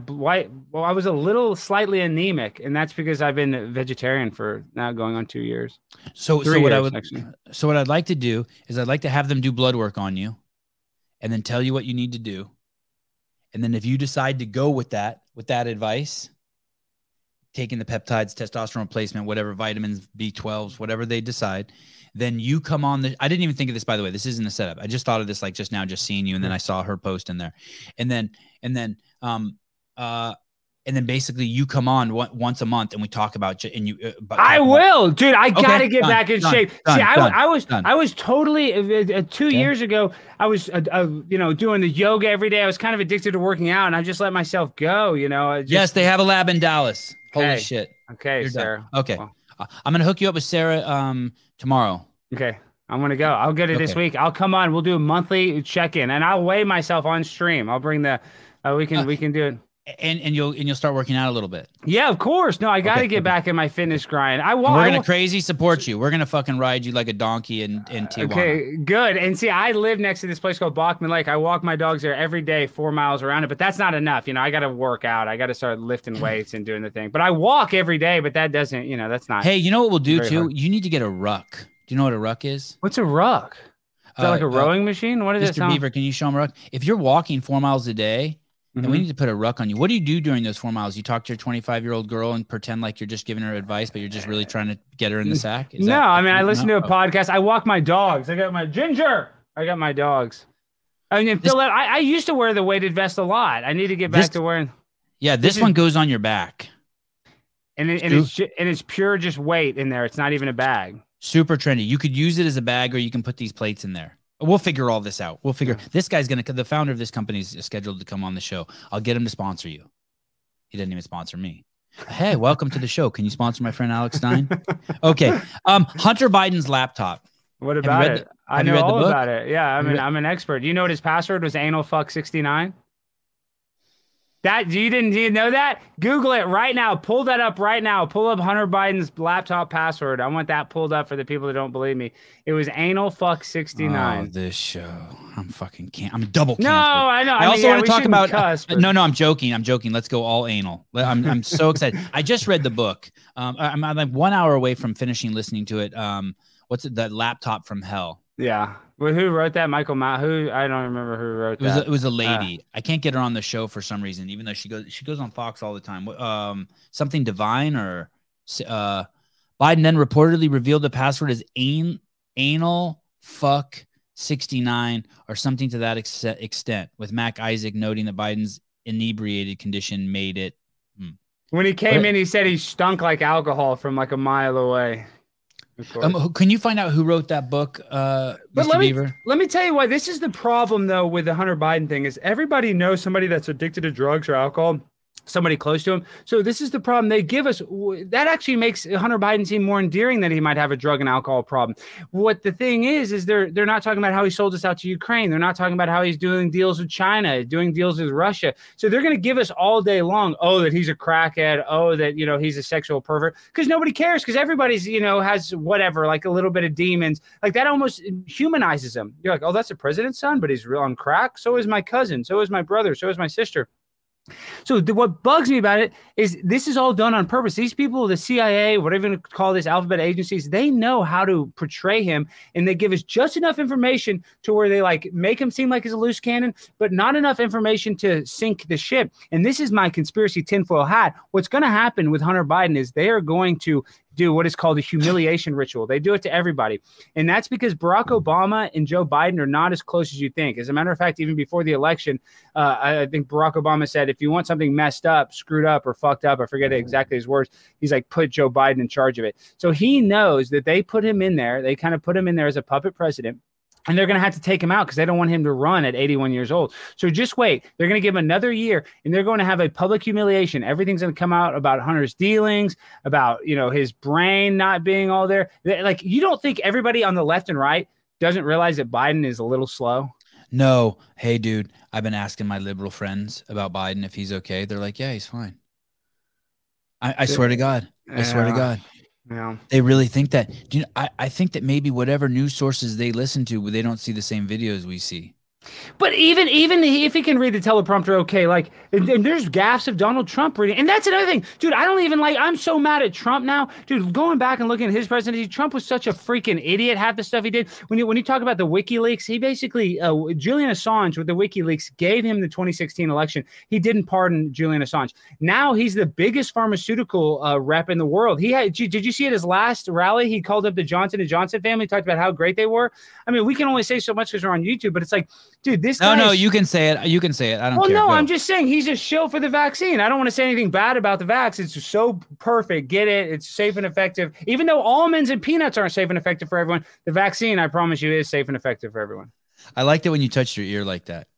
was a little slightly anemic, and that's because I've been a vegetarian for now going on 2 years. So what I'd like to do is I'd like to have them do blood work on you, and then tell you what you need to do, and then if you decide to go with that advice, taking the peptides, testosterone replacement, whatever, vitamins, B12s, whatever they decide, then you come on I didn't even think of this, by the way. This isn't a setup. I just thought of this like just now, just seeing you. And then I saw her post in there. And then basically you come on once a month and we talk about I will, dude. I gotta get back in shape. See, I was totally 2 years ago. I was doing the yoga every day. I was kind of addicted to working out, and I just let myself go. Yes, they have a lab in Dallas. Holy shit. Okay, Sarah. Okay. Well, I'm going to hook you up with Sarah tomorrow. Okay. I'm going to go. I'll get it this week. I'll come on. We'll do a monthly check-in, and I'll weigh myself on stream. I'll bring we can do it. And you'll start working out a little bit. Yeah, of course. No, I got to get back in my fitness grind. We're going to crazy support you. We're going to fucking ride you like a donkey in Tijuana. Okay, good. And see, I live next to this place called Bachman Lake. I walk my dogs there every day, 4 miles around it, but that's not enough. I got to work out. I got to start lifting weights and doing the thing. But I walk every day, but that doesn't, that's not. Hey, you know what we'll do too? Hard. You need to get a ruck. Do you know what a ruck is? What's a ruck? Is that like a rowing machine? What is it? Mr. Beaver, can you show him a ruck? If you're walking 4 miles a day, and we need to put a ruck on you. What do you do during those 4 miles? You talk to your 25-year-old girl and pretend like you're just giving her advice, but you're just really trying to get her in the sack? I listen to a podcast. I walk my dogs. I got my Ginger. I got my dogs. I mean, I used to wear the weighted vest a lot. I need to get back to wearing. Yeah, this one goes on your back. And it's pure just weight in there. It's not even a bag. Super trendy. You could use it as a bag, or you can put these plates in there. We'll figure all this out. This guy's the founder of this company is scheduled to come on the show. I'll get him to sponsor you. He didn't even sponsor me. Hey, welcome to the show. Can you sponsor my friend Alex Stein? Okay. Hunter Biden's laptop. What about it? I know all about it. Yeah, I'm an expert. Do you know what his password was? Analfuck69. You didn't know that? Google it right now. Pull that up right now. Pull up Hunter Biden's laptop password. I want that pulled up for the people that don't believe me. It was analfuck69. Oh, this show. I'm double canceled. No, I know. I also want to talk about No, I'm joking. Let's go all anal. I'm so excited. I just read the book. I'm like 1 hour away from finishing listening to it. What's it? The Laptop from Hell. Yeah. Well, who wrote that? Michael Matt. I don't remember who wrote that. It was a lady. I can't get her on the show for some reason, even though she goes on Fox all the time. Something Devine or Biden then reportedly revealed the password as anal fuck 69 or something to that extent, with Mac Isaac noting that Biden's inebriated condition made it. When he came in, he said he stunk like alcohol from like a mile away. Can you find out who wrote that book, Mr. Beaver? Let me tell you why. This is the problem, though, with the Hunter Biden thing is everybody knows somebody that's addicted to drugs or alcohol, somebody close to him. So this is the problem they give us. That actually makes Hunter Biden seem more endearing that he might have a drug and alcohol problem. What the thing is they're not talking about how he sold us out to Ukraine. They're not talking about how he's doing deals with China, doing deals with Russia. So they're going to give us all day long, that he's a crackhead, that, he's a sexual pervert, because nobody cares, because everybody's, has whatever, like a little bit of demons. Like that almost humanizes him. You're like, that's the president's son, but he's real on crack. So is my cousin. So is my brother. So is my sister. So what bugs me about it is this is all done on purpose. These people, the CIA, whatever you call these alphabet agencies, they know how to portray him, and they give us just enough information to where they like make him seem like he's a loose cannon, but not enough information to sink the ship. And this is my conspiracy tinfoil hat. What's going to happen with Hunter Biden is they are going to do what is called a humiliation ritual. They do it to everybody. And that's because Barack Obama and Joe Biden are not as close as you think. As a matter of fact, even before the election, I think Barack Obama said, if you want something messed up, screwed up, or fucked up, I forget exactly his words, he's like, put Joe Biden in charge of it. So he knows that they put him in there. They kind of put him in there as a puppet president. And they're going to have to take him out because they don't want him to run at 81 years old. So just wait. They're going to give him another year, and they're going to have a public humiliation. Everything's going to come out about Hunter's dealings, about, his brain not being all there. Like, you don't think everybody on the left and right doesn't realize that Biden is a little slow? No, hey, dude, I've been asking my liberal friends about Biden if he's okay. They're like, yeah, he's fine. I swear to God. I swear to God. Yeah. They really think that. Do you know, I think that maybe whatever news sources they listen to, they don't see the same videos we see. But even if he can read the teleprompter, okay, like and there's gaffes of Donald Trump reading, and that's another thing, dude. I don't even like. I'm so mad at Trump now, dude. Going back and looking at his presidency, Trump was such a freaking idiot. Half the stuff he did. When you talk about the WikiLeaks, he basically Julian Assange with the WikiLeaks gave him the 2016 election. He didn't pardon Julian Assange. Now he's the biggest pharmaceutical rep in the world. He had. Did you see at his last rally? He called up the Johnson & Johnson family, talked about how great they were. I mean, we can only say so much because we're on YouTube, but it's like, dude, this guy. No, you can say it. You can say it. I don't care. Well, no, Go. I'm just saying he's a shill for the vaccine. I don't want to say anything bad about the vax. It's so perfect. Get it. It's safe and effective. Even though almonds and peanuts aren't safe and effective for everyone, the vaccine, I promise you, is safe and effective for everyone. I liked it when you touched your ear like that.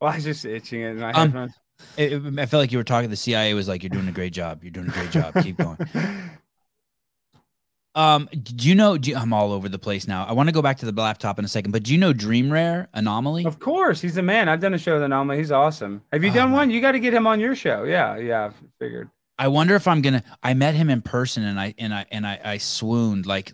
Well, I was just itching it in my headphones. I felt like you were talking. The CIA was like, "You're doing a great job. You're doing a great job. Keep going." Do you know? I'm all over the place now. I want to go back to the laptop in a second, but do you know Dream Rare Anomaly? Of course, he's the man. I've done a show with Anomaly. He's awesome. Have you done one? You got to get him on your show. Yeah, I figured. I wonder if I'm gonna. I met him in person, and I swooned like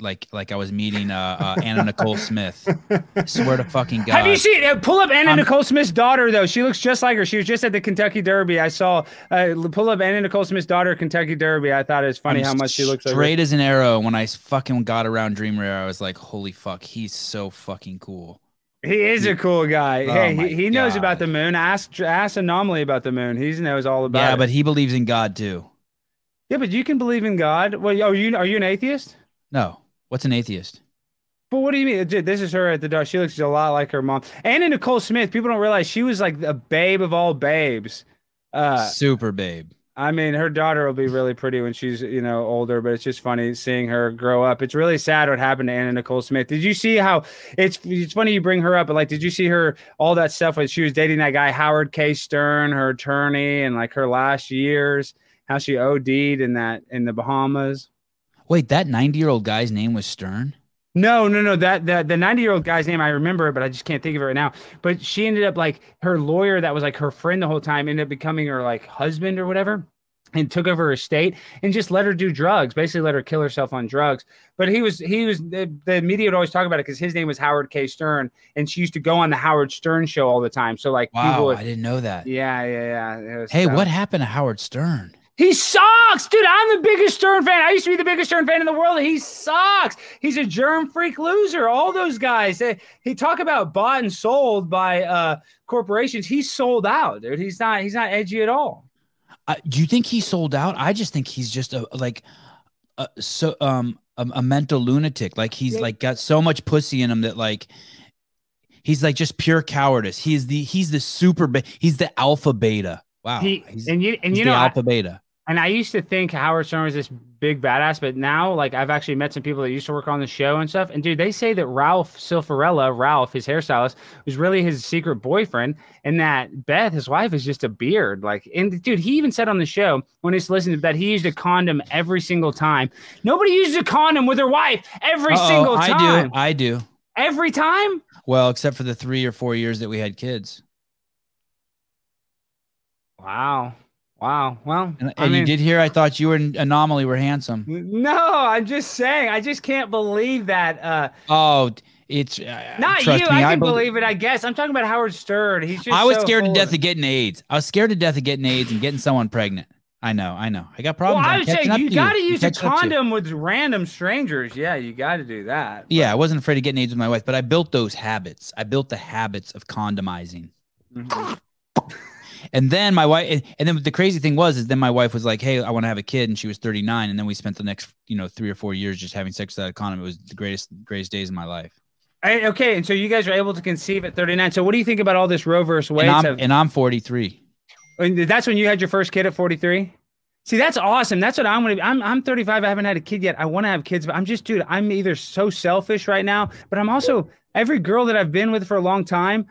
I was meeting Anna Nicole Smith. I swear to fucking God. Have you seen? Pull up Anna Nicole Smith's daughter though. She looks just like her. She was just at the Kentucky Derby. I saw. Pull up Anna Nicole Smith's daughter Kentucky Derby. I thought it was funny how much she looks like her. Straight as an arrow. When I fucking got around Dream Rare, I was like, holy fuck, he's so fucking cool. He is a cool guy. Oh hey, he knows about the moon. Ask Anomaly about the moon. He knows all about it. Yeah, but he believes in God too. Yeah, but you can believe in God. Well, are you an atheist? No. What's an atheist? But what do you mean? Dude, this is her at the door. She looks a lot like her mom. Anna Nicole Smith, people don't realize she was like a babe of all babes. Super babe. I mean, her daughter will be really pretty when she's, older, but it's just funny seeing her grow up. It's really sad what happened to Anna Nicole Smith. Did you see how it's funny you bring her up, but like, did you see her, all that stuff when she was dating that guy, Howard K. Stern, her attorney, and like her last years? How she OD'd in the Bahamas. Wait, that 90-year-old guy's name was Stern? No. That the 90-year-old guy's name, I remember it, but I just can't think of it right now. But she ended up like her lawyer that was like her friend the whole time ended up becoming her like husband or whatever, and took over her estate and just let her do drugs, basically let her kill herself on drugs. But the media would always talk about it because his name was Howard K. Stern, and she used to go on the Howard Stern show all the time. So like, wow, I didn't know that. Yeah. Hey, what happened to Howard Stern? He sucks, dude. I'm the biggest Stern fan. I used to be the biggest Stern fan in the world. He sucks. He's a germ freak loser. All those guys. He talk about bought and sold by corporations. He's sold out, dude. He's not edgy at all. Do you think he sold out? I just think he's just a mental lunatic. Like he's like got so much pussy in him that like he's like just pure cowardice. He's the alpha beta. Wow. He's the alpha beta. And I used to think Howard Stern was this big badass, but now, like, I've actually met some people that used to work on the show and stuff. And dude, they say that Ralph, his hairstylist, was really his secret boyfriend, and that Beth, his wife, is just a beard. Like, and dude, he even said on the show when he's listening to that he used a condom every single time. Nobody uses a condom with their wife every single time. I do. Every time? Well, except for the 3 or 4 years that we had kids. Wow. Well, and you did hear I thought you and Anomaly were handsome. No, I'm just saying. I just can't believe that. It's not you. I can believe it, I guess. I'm talking about Howard Stern. He's just. I was scared to death of getting AIDS. I was scared to death of getting AIDS and getting someone pregnant. I know. I got problems. Well, I would say you got to use a condom with random strangers. Yeah, you got to do that. But. Yeah, I wasn't afraid of getting AIDS with my wife, but I built those habits. I built the habits of condomizing. Mm-hmm. And then my wife, and then the crazy thing is then my wife was like, "Hey, I want to have a kid," and she was 39, and then we spent the next, 3 or 4 years just having sex without a condom. It was the greatest days of my life. Okay, and so you guys were able to conceive at 39. So what do you think about all this Roe versus Wade? And I'm 43. And that's when you had your first kid at 43. See, that's awesome. That's what I'm going to be. I'm 35. I haven't had a kid yet. I want to have kids, but I'm just, dude, I'm either so selfish right now, but I'm also every girl that I've been with for a long time.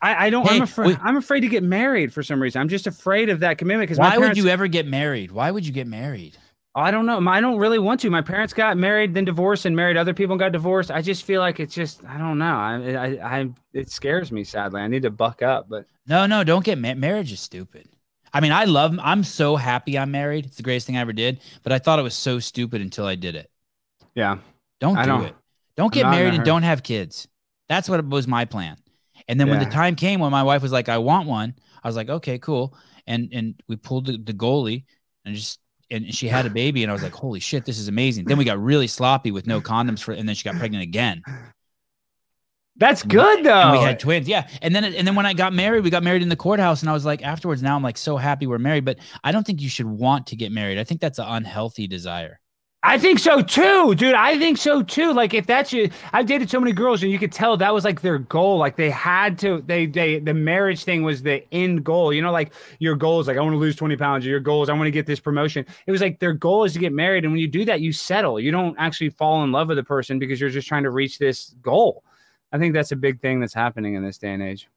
I'm afraid to get married for some reason. I'm just afraid of that commitment. Why would you ever get married? Why would you get married? I don't know. I don't really want to. My parents got married, then divorced, and married other people and got divorced. I just feel like it's just, I don't know. It scares me, sadly. I need to buck up, but No, don't get marriage is stupid. I mean, I'm so happy I'm married. It's the greatest thing I ever did, but I thought it was so stupid until I did it. yeah, Don't do it. Don't get married and don't have kids. That's what was my plan. And then when the time came when my wife was like, I want one, I was like, okay, cool. And we pulled the goalie and she had a baby, and I was like, holy shit, this is amazing. Then we got really sloppy with no condoms and then she got pregnant again. That's good though. And we had twins. Yeah. And then when I got married, we got married in the courthouse, and I was like, afterwards, now I'm like so happy we're married, but I don't think you should want to get married. I think that's an unhealthy desire. I think so too, dude. I think so too. Like if that's you, I've dated so many girls and you could tell that was like their goal. Like they had to, the marriage thing was the end goal. You know, like your goal is like, I want to lose 20 pounds. Or your goal is I want to get this promotion. It was like their goal is to get married. And when you do that, you settle. You don't actually fall in love with the person because you're just trying to reach this goal. I think that's a big thing that's happening in this day and age.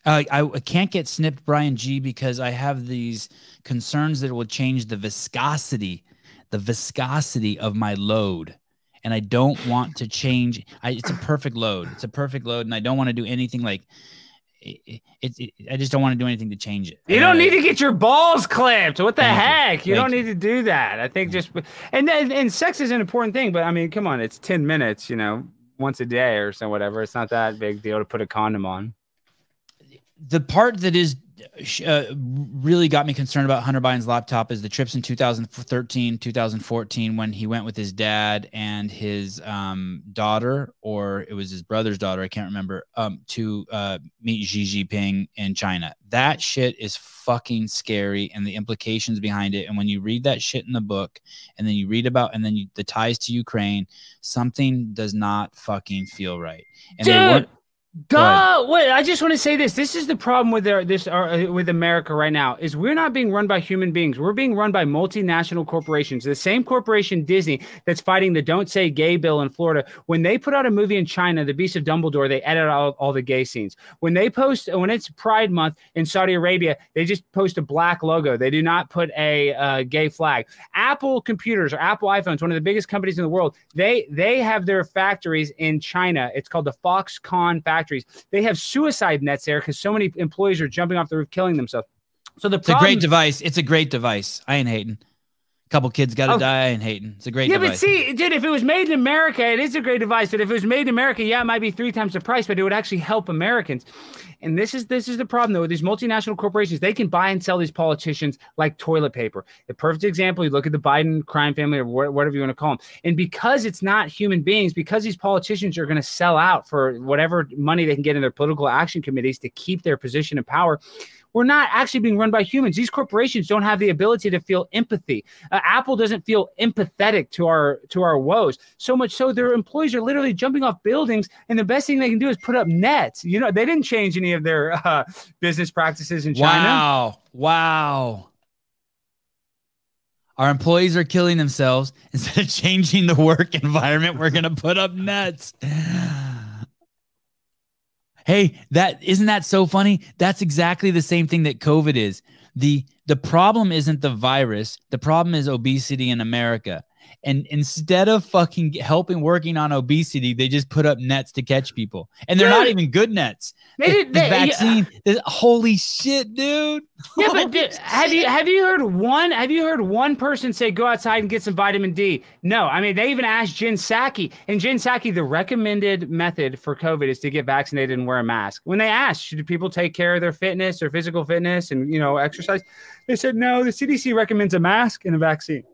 I can't get snipped, Brian G, because I have these concerns that it will change the viscosity of my load, and I don't want to change. It's a perfect load. It's a perfect load, and I don't want to do anything like I just don't want to do anything to change it. You don't need to get your balls clipped. What the heck? You don't need to do that. I think just and sex is an important thing, but I mean, come on, it's 10 minutes, you know, once a day or so, whatever. It's not that big deal to put a condom on. The part that is really got me concerned about Hunter Biden's laptop is the trips in 2013, 2014, when he went with his dad and his daughter, or it was his brother's daughter, I can't remember, to meet Xi Jinping in China. That shit is fucking scary, and the implications behind it. And when you read that shit in the book, and then you read about, and then the ties to Ukraine, something does not fucking feel right. And dude, wait, I just want to say this. This is the problem with with America right now, is we're not being run by human beings. We're being run by multinational corporations. The same corporation, Disney, that's fighting the Don't Say Gay bill in Florida. When they put out a movie in China, The Beast of Dumbledore, they edit out all the gay scenes. When it's Pride Month in Saudi Arabia, they just post a black logo. They do not put a gay flag. Apple computers or Apple iPhones, one of the biggest companies in the world, they have their factories in China. It's called the Foxconn factory. They have suicide nets there because so many employees are jumping off the roof, killing themselves. So it's a great device. It's a great device. I ain't hating. A couple kids got to die. I ain't hating. It's a great device. Yeah, but see, dude, if it was made in America, it is a great device. But if it was made in America, yeah, it might be 3 times the price, but it would actually help Americans. And this is the problem, though, with these multinational corporations. They can buy and sell these politicians like toilet paper. The perfect example, you look at the Biden crime family or whatever you want to call them. And because it's not human beings, because these politicians are going to sell out for whatever money they can get in their political action committees to keep their position of power, we're not actually being run by humans. These corporations don't have the ability to feel empathy. Apple doesn't feel empathetic to our woes. So much so their employees are literally jumping off buildings, and the best thing they can do is put up nets. You know, they didn't change any of their business practices in China. Wow. Our employees are killing themselves. Instead of changing the work environment, we're going to put up nets. Hey, isn't that so funny? That's exactly the same thing that COVID is. The problem isn't the virus. The problem is obesity in America. And instead of fucking working on obesity, they just put up nets to catch people. And they're not even good nets. Vaccine. Holy shit, dude. Yeah, but have you heard one person say go outside and get some vitamin D? No. I mean, they even asked Jen Psaki. And Jen Psaki, the recommended method for COVID is to get vaccinated and wear a mask. When they asked, should people take care of their fitness or physical fitness and, you know, exercise? They said, no, the CDC recommends a mask and a vaccine.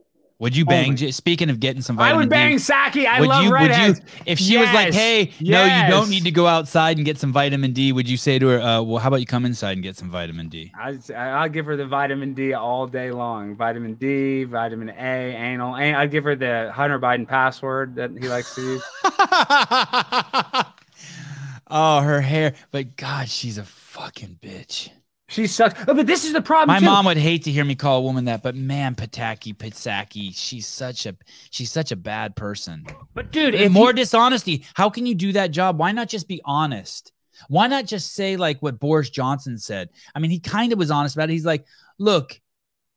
Would you bang? Speaking of getting some vitamin D, I would bang Psaki. I love redheads. If she was like, "Hey, no, you don't need to go outside and get some vitamin D," would you say to her, "Well, how about you come inside and get some vitamin D"? I'll give her the vitamin D all day long. Vitamin D, vitamin A, anal. I'd give her the Hunter Biden password that he likes to use. Oh, her hair! But God, she's a fucking bitch. She sucks. Oh, but this is the problem. My mom would hate to hear me call a woman that, but man, Psaki, she's such a bad person. But dude, more dishonesty. How can you do that job? Why not just be honest? Why not just say like what Boris Johnson said? I mean, he kind of was honest about it. He's like, look,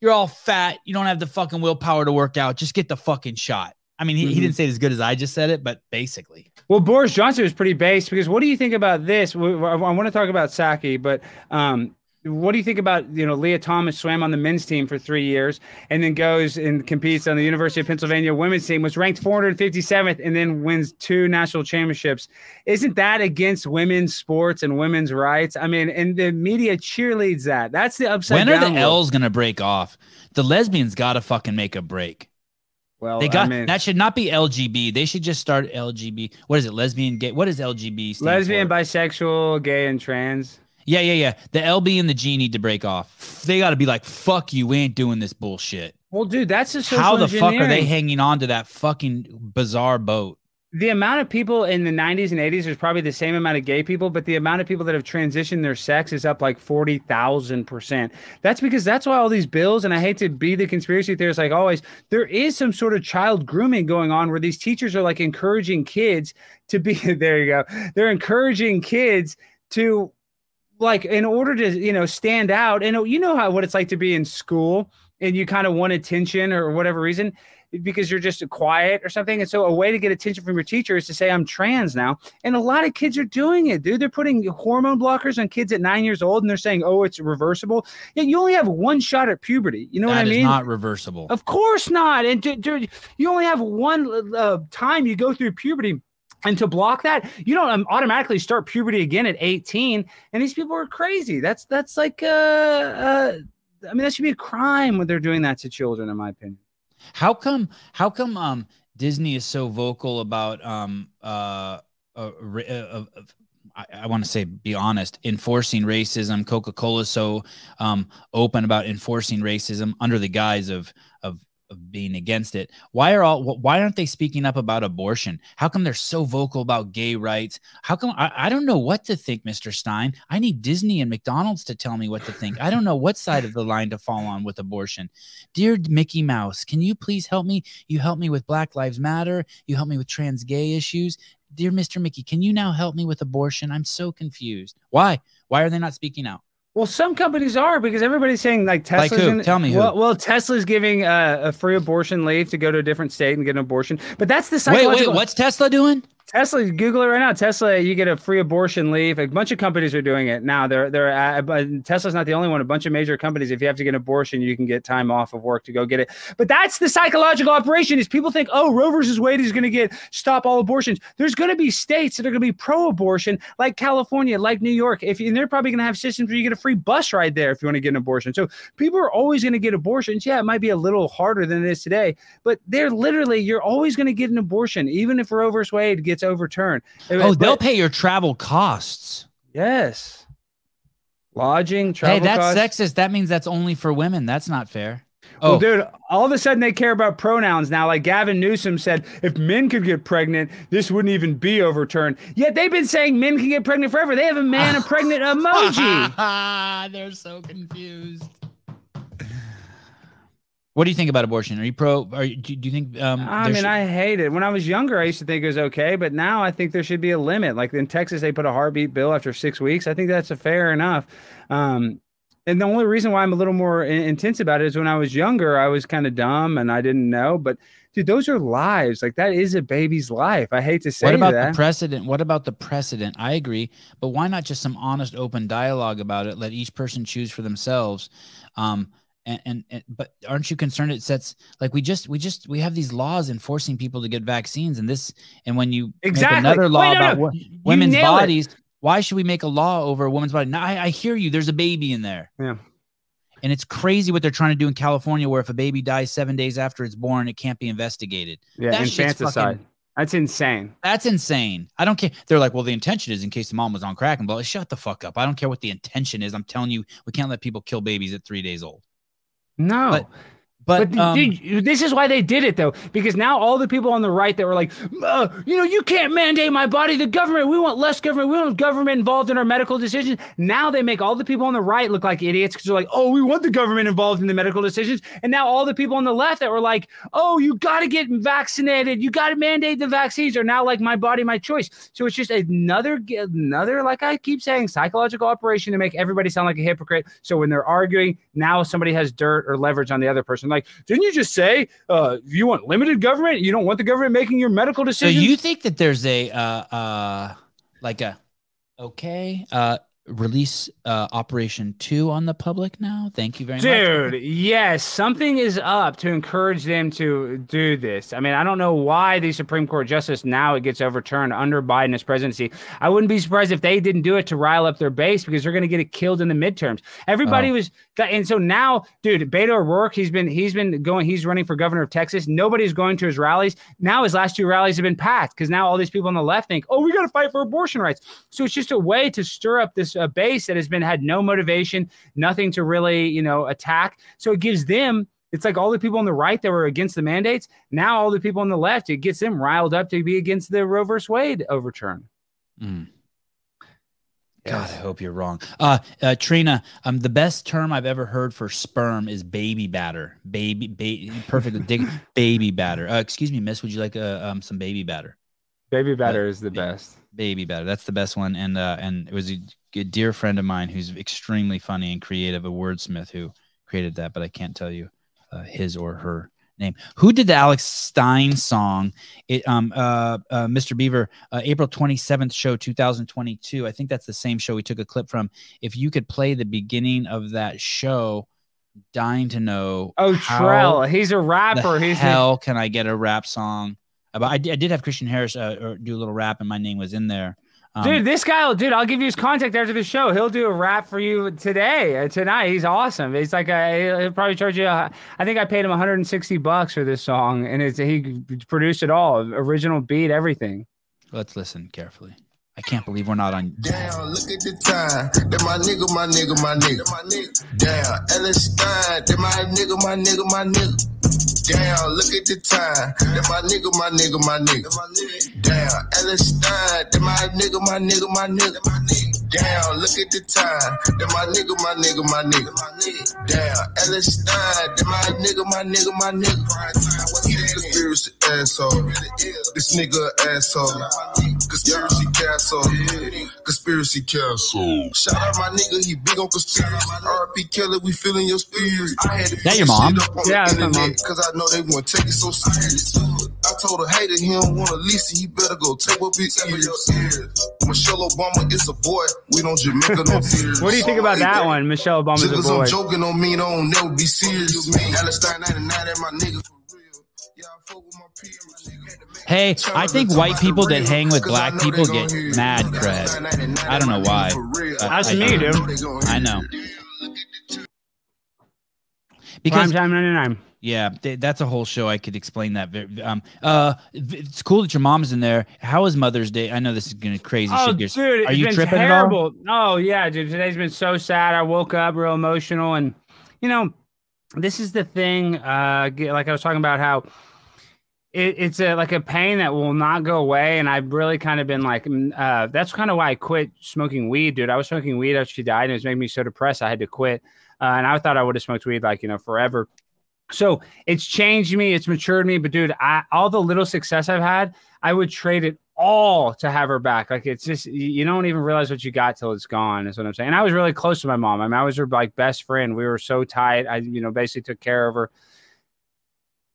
You're all fat. You don't have the fucking willpower to work out. Just get the fucking shot. I mean, he didn't say it as good as I just said it, but basically. Well, Boris Johnson was pretty base because what do you think about this? I want to talk about Saki, but what do you think about, Leah Thomas swam on the men's team for 3 years and then goes and competes on the University of Pennsylvania women's team, was ranked 457th and then wins 2 national championships. Isn't that against women's sports and women's rights? I mean, and the media cheerleads that. That's the upside down. When are the L's going to break off? The lesbians got to fucking make a break. Well, that should not be LGB. They should just start LGB. What is it? Lesbian, gay. What is LGB? Lesbian, bisexual, gay, and trans. Yeah. The LB and the G need to break off. They got to be like, fuck you, we ain't doing this bullshit. Well, dude, that's a social How the engineering. fuck are they hanging on to that fucking bizarre boat? The amount of people in the 90s and 80s, there's probably the same amount of gay people, but the amount of people that have transitioned their sex is up like 40,000%. That's because that's why all these bills, and I hate to be the conspiracy theorist like always, there is some sort of child grooming going on where these teachers are like encouraging kids to be, there you go. They're encouraging kids to, like, in order to, stand out. And what it's like to be in school and you kind of want attention or whatever reason, because you're just quiet or something. And so a way to get attention from your teacher is to say, I'm trans now. And a lot of kids are doing it, dude. They're putting hormone blockers on kids at 9 years old and they're saying, oh, it's reversible. Yeah, you only have one shot at puberty. You know what I mean? That is not reversible. Of course not. And dude, you only have one time you go through puberty. And to block that, you don't automatically start puberty again at 18. And these people are crazy. That's like, I mean, that should be a crime when they're doing that to children, in my opinion. How come Disney is so vocal about I want to say, be honest, enforcing racism? Coca-Cola is so open about enforcing racism under the guise of being against it. Why aren't they speaking up about abortion? How come they're so vocal about gay rights? How come I don't know what to think, Mr. Stein? I need Disney and McDonald's to tell me what to think. I don't know what side of the line to fall on with abortion. Dear Mickey Mouse, can you please help me? You help me with Black Lives Matter. You help me with trans gay issues. Dear Mr. Mickey, can you now help me with abortion? I'm so confused. Why are they not speaking out? Well, some companies are, because everybody's saying like Tesla's like who? Tell me who. Well, Tesla's giving a free abortion leave to go to a different state and get an abortion. But that's the psychological. Wait, what's Tesla doing? Tesla, Google it right now. Tesla, you get a free abortion leave. A bunch of companies are doing it now. Tesla's not the only one. A bunch of major companies, if you have to get an abortion, you can get time off of work to go get it. But that's the psychological operation. Is people think, oh, Roe versus Wade is going to stop all abortions. There's going to be states that are going to be pro-abortion, like California, like New York. And they're probably going to have systems where you get a free bus ride there if you want to get an abortion. So people are always going to get abortions. Yeah, it might be a little harder than it is today, but you're always going to get an abortion, even if Roe versus Wade gets overturned. They'll pay your travel costs. Yes. Lodging, travel costs. Hey, that's sexist. That means that's only for women. That's not fair. Well, dude, all of a sudden they care about pronouns now. Like Gavin Newsom said, if men could get pregnant, this wouldn't even be overturned. Yet they've been saying men can get pregnant forever. They have a man and pregnant emoji. They're so confused. What do you think about abortion? Are you pro? Do you think? I hate it. When I was younger, I used to think it was okay, but now I think there should be a limit. Like in Texas, they put a heartbeat bill after 6 weeks. I think that's fair enough. And the only reason why I'm a little more intense about it is when I was younger, I was kind of dumb and I didn't know. But dude, those are lives. Like that is a baby's life. I hate to say that. What about the precedent? What about the precedent? I agree, but why not just some honest, open dialogue about it? Let each person choose for themselves. But aren't you concerned it sets like we have these laws enforcing people to get vaccines and when you make another law about women's bodies, why should we make a law over a woman's body? Now I hear you. There's a baby in there. Yeah. And it's crazy what they're trying to do in California, where if a baby dies 7 days after it's born, it can't be investigated. Yeah, infanticide. That's insane. That's insane. I don't care. They're like, well, the intention is in case the mom was on crack and blah. Shut the fuck up. I don't care what the intention is. I'm telling you, we can't let people kill babies at 3 days old. No. But dude, this is why they did it, though, because now all the people on the right that were like, you can't mandate my body. The government, we want less government. We want government involved in our medical decisions. Now they make all the people on the right look like idiots because they're like, oh, we want the government involved in the medical decisions. And now all the people on the left that were like, oh, you got to get vaccinated. You got to mandate the vaccines are now like my body, my choice. So it's just another, like I keep saying, psychological operation to make everybody sound like a hypocrite. So when they're arguing, now somebody has dirt or leverage on the other person. Like, didn't you just say you want limited government? You don't want the government making your medical decisions? So you think that there's a release Operation 2 on the public now? Thank you very much. Dude, yes, something is up to encourage them to do this. I mean, I don't know why the Supreme Court justice now it gets overturned under Biden's presidency. I wouldn't be surprised if they didn't do it to rile up their base because they're going to get it killed in the midterms. Everybody was, and so now, dude, Beto O'Rourke, he's running for governor of Texas. Nobody's going to his rallies. Now his last 2 rallies have been packed because now all these people on the left think, oh, we got to fight for abortion rights. So it's just a way to stir up this base that has had no motivation, nothing to really, attack. So it gives them, it's like all the people on the right that were against the mandates. Now all the people on the left, it gets them riled up to be against the Roe versus Wade overturn. God, I hope you're wrong. Trina, the best term I've ever heard for sperm is baby batter. Perfect. Baby batter. Excuse me, miss, would you like some baby batter? Baby batter is the best. Baby batter. That's the best one. And it was a dear friend of mine who's extremely funny and creative, a wordsmith who created that, but I can't tell you his or her name. Who did the Alex Stein song? Mr. Beaver, April 27th show, 2022. I think that's the same show we took a clip from. If you could play the beginning of that show, dying to know. Oh, Trell. He's a rapper. Hell, can I get a rap song? I did have Christian Harris do a little rap, and my name was in there. Dude, this guy, I'll give you his contact after the show. He'll do a rap for you tonight. He's awesome. It's like he'll probably charge you. I think I paid him $160 for this song, and he produced it all, original beat, everything. Let's listen carefully. I can't believe we're not on. Damn, look at the time. That my nigga. Damn, Ellis Stein. That my nigga. Damn, look at the time. That my nigga. Damn, Ellis Stein. That my nigga. Damn, look at the time. That my nigga. Damn, Ellis Stein. That my nigga. He the conspiracy asshole. This nigga asshole. Conspiracy castle. Shout out my nigga, he big on conspiracy. R.P. Kelly, we feeling your spirits. I had to that your mom? Yeah, that's my mom. Cause I know they won't take it so serious. I told her, hater, he don't want to listen. He better go take what we ears. Michelle Obama is a boy. We don't Jamaica no tears. What do you think about that one? Michelle Obama's a boy. I'm joking on me, don't never be serious. Alistair 99 and my nigga for real. Yeah, I fuck with my peers. Hey, I think white people that hang with black people get mad cred. I don't know why. That's me, dude. I know. Because Primetime 99. Yeah, that's a whole show. I could explain that. It's cool that your mom's in there. How was Mother's Day? I know this is gonna crazy shit. Dude, are you been tripping terrible. at all? Oh yeah, dude. Today's been so sad. I woke up real emotional, and this is the thing. Like I was talking about how. It's like a pain that will not go away, and I've really kind of been like, that's kind of why I quit smoking weed, dude. I was smoking weed after she died, and it was making me so depressed I had to quit. And I thought I would have smoked weed forever. So it's changed me, it's matured me. But dude, all the little success I've had, I would trade it all to have her back. Like it's just you don't even realize what you got till it's gone. Is what I'm saying. And I was really close to my mom. I mean, I was her best friend. We were so tight. I basically took care of her.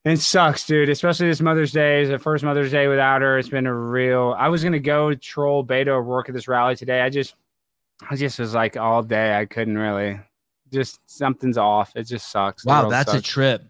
It sucks, dude, especially this Mother's Day. It's the first Mother's Day without her. It's been I was going to go troll Beto O'Rourke at this rally today. I just was like all day. I couldn't really. Just something's off. It just sucks. Wow, that's a trip.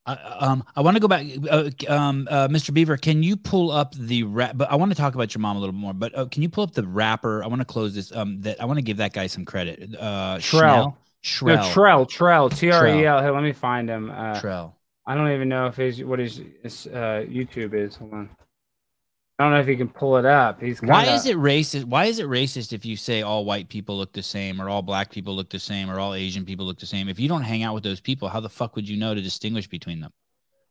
I want to go back. Mr. Beaver, can you pull up the rap? But I want to talk about your mom a little more. But can you pull up the rapper? I want to close this. I want to give that guy some credit. Trell. Trell. No, Trell. Trell. Hey, let me find him. Trell. I don't even know if what his YouTube is. Hold on. I don't know if he can pull it up. Why is it racist? Why is it racist if you say all white people look the same, or all black people look the same, or all Asian people look the same? If you don't hang out with those people, how the fuck would you know to distinguish between them?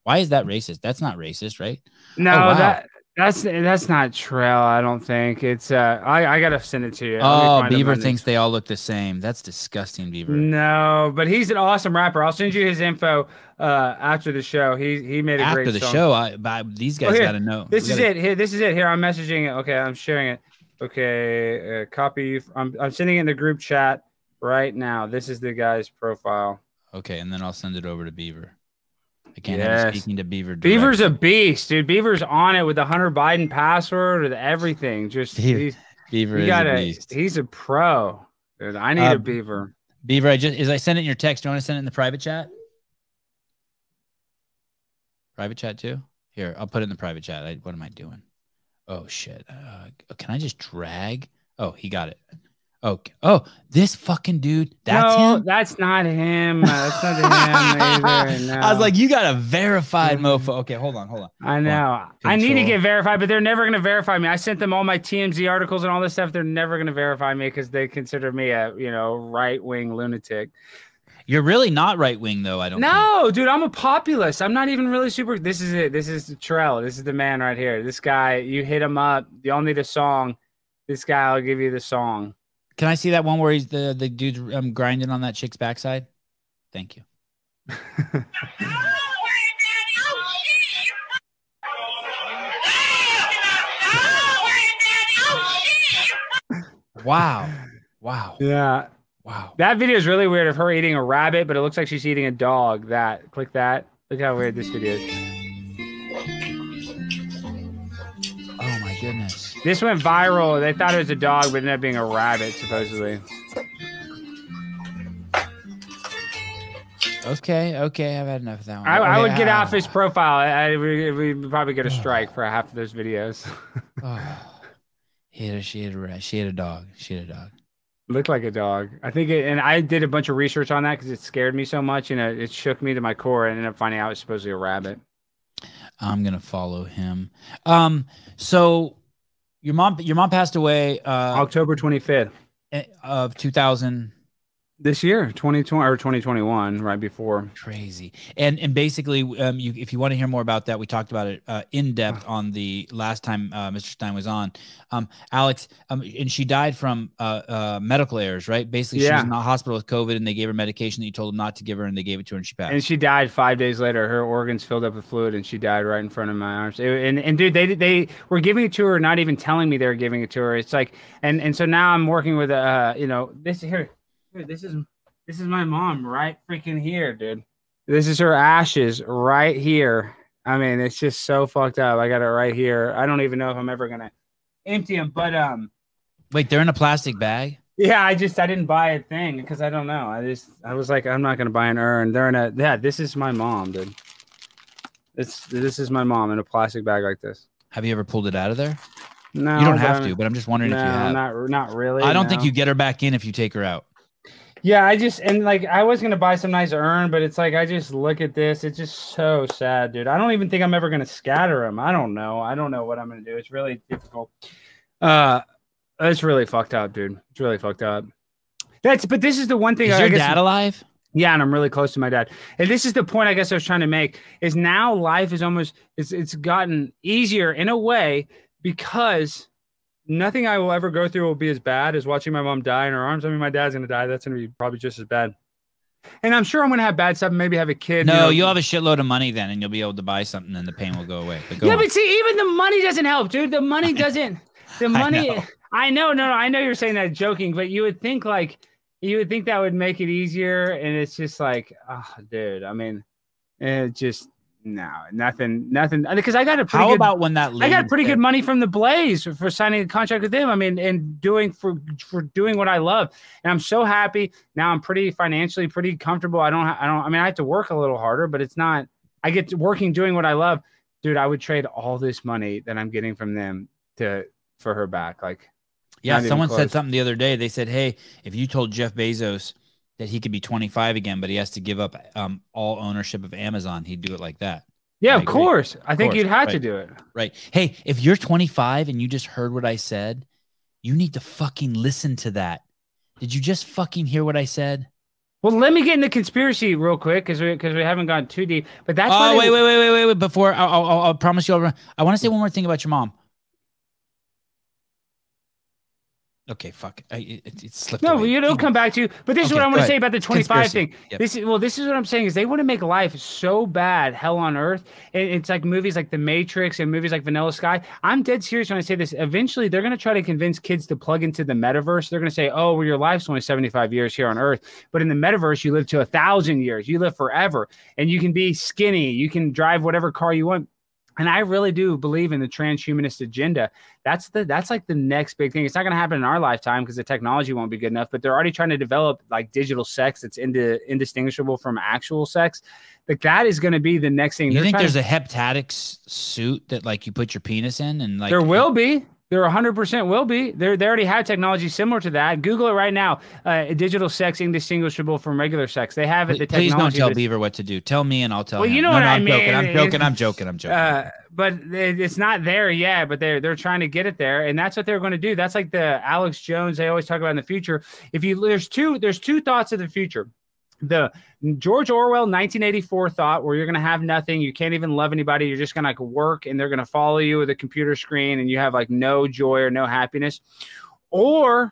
Why is that racist? That's not racist, right? No, wow. That's not trail. I don't think it's. I gotta send it to you. Oh, Beaver thinks they all look the same. That's disgusting, Beaver. No, but he's an awesome rapper. I'll send you his info after the show. He made a great song. After the show, these guys gotta know. This is it. Here, I'm messaging it. Okay, I'm sharing it. Okay, copy. I'm sending it in the group chat right now. This is the guy's profile. Okay, and then I'll send it over to Beaver. I can't have speaking to Beaver. Directly. Beaver's a beast, dude. Beaver's on it with the Hunter Biden password, with everything. Beaver is a beast. He's a pro, dude. I need a Beaver. Beaver, I sent it in your text. Do you want to send it in the private chat? Private chat too? Here, I'll put it in the private chat. What am I doing? Oh shit! Can I just drag? Oh, he got it. Okay. Oh, this fucking dude. That's him. That's not him. That's not him either. No. I was like, you got a verified mofo. Okay, hold on. I know. I need to get verified, but they're never gonna verify me. I sent them all my TMZ articles and all this stuff. They're never gonna verify me because they consider me a right-wing lunatic. You're really not right-wing though. I don't. No, think. Dude, I'm a populist. I'm not even really super. This is it. This is Terrell. This is the man right here. This guy. You hit him up. You all need a song. This guy. I'll give you the song. Can I see that one where he's the dude's grinding on that chick's backside? Thank you. Wow. Yeah. Wow. That video is really weird of her eating a rabbit, but it looks like she's eating a dog. Click that. Look how weird this video is. Oh my goodness. This went viral. They thought it was a dog, but it ended up being a rabbit, supposedly. Okay. I've had enough of that one. I would get off his profile. We'd probably get a strike for half of those videos. She had a dog. Looked like a dog. I think and I did a bunch of research on that because it scared me so much. It shook me to my core. I ended up finding out it was supposedly a rabbit. I'm gonna follow him. So your mom passed away October 25th of 2000. This year, 2020 or 2021, right before. Crazy. And basically, if you want to hear more about that, we talked about it in depth on the last time Mr. Stein was on. Alex, and she died from medical errors, right? Basically, she was in the hospital with COVID, and they gave her medication that you told them not to give her, and they gave it to her, and she passed. And she died 5 days later. Her organs filled up with fluid, and she died right in front of my arms. And dude, they were giving it to her, not even telling me they were giving it to her. It's like, and so now I'm working with this here. Dude, this is my mom right freaking here, dude. This is her ashes right here. I mean, it's just so fucked up. I got it right here. I don't even know if I'm ever gonna empty them, but wait, they're in a plastic bag? Yeah, I didn't buy a thing because I don't know. I was like, I'm not gonna buy an urn. They're in this is my mom, dude. This is my mom in a plastic bag like this. Have you ever pulled it out of there? No, you don't have to, but I'm just wondering if you have. Not really. I don't think you get her back in if you take her out. Yeah, I was gonna buy some nice urn, but it's like I just look at this. It's just so sad, dude. I don't even think I'm ever gonna scatter them. I don't know what I'm gonna do. It's really difficult. It's really fucked up, dude. It's really fucked up. But this is the one thing. Is your dad alive? Yeah, and I'm really close to my dad. And this is the point I guess I was trying to make. Is now life is almost it's gotten easier in a way because nothing I will ever go through will be as bad as watching my mom die in her arms. I mean, my dad's going to die. That's going to be probably just as bad. And I'm sure I'm going to have bad stuff and maybe have a kid. No, you'll have a shitload of money then, and you'll be able to buy something, and the pain will go away. But but see, even the money doesn't help, dude. The money doesn't. The money. I know. No, I know you're saying that joking, but you would think that would make it easier, and it's just like, oh, dude. I mean, it just. No, nothing. Because I got a pretty good money from the Blaze for signing a contract with them. I mean, and doing what I love, and I'm so happy now. I'm pretty financially pretty comfortable. I mean, I have to work a little harder, but it's not. I get to working doing what I love, dude. I would trade all this money that I'm getting from them for her back. Like, yeah, someone said something the other day. They said, hey, if you told Jeff Bezos that he could be 25 again, but he has to give up all ownership of Amazon, he'd do it like that. Yeah, of course. I think you'd have to do it. Right. Hey, if you're 25 and you just heard what I said, you need to fucking listen to that. Did you just fucking hear what I said? Well, let me get into conspiracy real quick because we haven't gone too deep. But that's wait. Before I'll promise you, I want to say one more thing about your mom. Okay, fuck. It slipped away. No, it'll come back to you. But this is what I want to say about the 25 thing. Yep. This is what I'm saying is they want to make life so bad, hell on earth. And it's like movies like The Matrix and movies like Vanilla Sky. I'm dead serious when I say this. Eventually, they're going to try to convince kids to plug into the metaverse. They're going to say, oh, well, your life's only 75 years here on earth. But in the metaverse, you live to 1,000 years. You live forever. And you can be skinny. You can drive whatever car you want. And I really do believe in the transhumanist agenda. That's like the next big thing. It's not going to happen in our lifetime because the technology won't be good enough, but they're already trying to develop like digital sex that's indistinguishable from actual sex. Like that is going to be the next thing. You think there's a heptatic suit that like you put your penis in and like there will be. There 100% will be. They already have technology similar to that. Google it right now. Digital sex indistinguishable from regular sex. They have it. The Please technology don't tell Beaver what to do. Tell me and I'll tell him. You know what I mean. I'm joking. But it's not there yet, but they're trying to get it there. And that's what they're going to do. That's like the Alex Jones they always talk about in the future. There's two thoughts of the future. The George Orwell 1984 thought where you're going to have nothing. You can't even love anybody. You're just going to like work and they're going to follow you with a computer screen and you have like no joy or no happiness. Or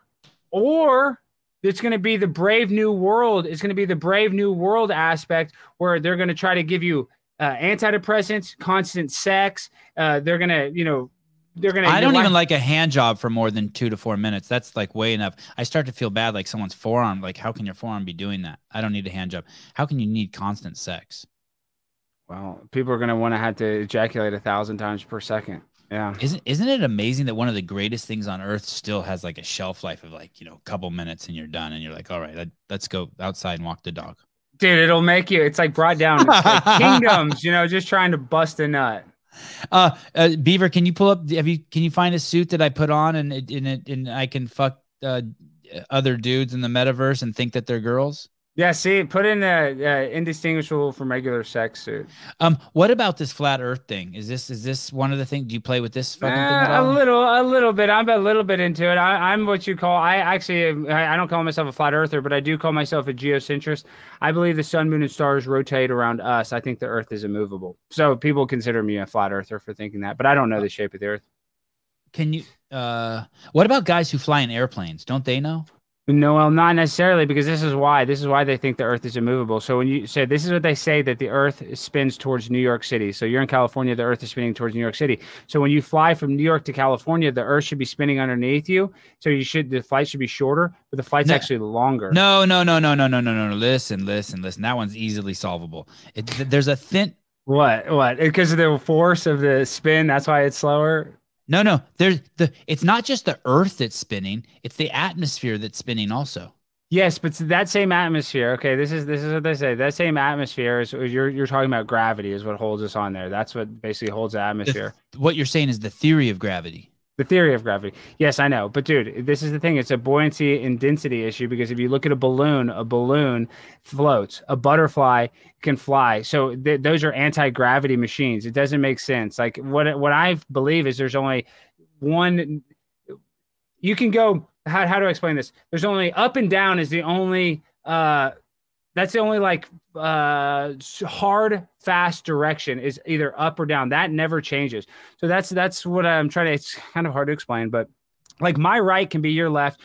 it's going to be the Brave New World. It's going to be the Brave New World aspect where they're going to try to give you antidepressants, constant sex. They're going to, I don't even like a hand job for more than 2 to 4 minutes. That's like way enough. I start to feel bad like someone's forearm. Like, how can your forearm be doing that? I don't need a hand job. How can you need constant sex? Well, people are going to want to have to ejaculate 1,000 times per second. Yeah. Isn't it amazing that one of the greatest things on earth still has like a shelf life of like, a couple minutes and you're done and you're like, all right, let's go outside and walk the dog. Dude, it'll make you, it's like brought down like kingdoms, just trying to bust a nut. Beaver, can you pull up? Can you find a suit that I put on and I can fuck other dudes in the metaverse and think that they're girls? Yeah, see, put in indistinguishable from regular sex suit. What about this flat Earth thing? Is this one of the things? Do you play with this fucking thing at all? A little bit. I'm a little bit into it. I'm what you call. I don't call myself a flat earther, but I do call myself a geocentrist. I believe the sun, moon, and stars rotate around us. I think the Earth is immovable. So people consider me a flat earther for thinking that, but I don't know the shape of the Earth. Can you? What about guys who fly in airplanes? Don't they know? No, well, not necessarily, because this is why they think the Earth is immovable. So when you say, this is what they say, that the Earth spins towards New York City. So you're in California, the Earth is spinning towards New York City. So when you fly from New York to California, the Earth should be spinning underneath you. So the flight should be shorter, but the flight's actually longer. No. Listen. That one's easily solvable. There's a thin. What? Because of the force of the spin, that's why it's slower. No. It's not just the Earth that's spinning; it's the atmosphere that's spinning also. Yes, but that same atmosphere. Okay, this is what they say. That same atmosphere is you're talking about gravity is what holds us on there. That's what basically holds the atmosphere. What you're saying is the theory of gravity. The theory of gravity. Yes, I know. But dude, this is the thing. It's a buoyancy and density issue because if you look at a balloon floats. A butterfly can fly. So those are anti-gravity machines. It doesn't make sense. Like what I believe is there's only one. You can go. How do I explain this? There's only up and down is the only. That's the only like hard, fast direction is either up or down. That never changes. So that's what I'm trying to. It's kind of hard to explain, but like my right can be your left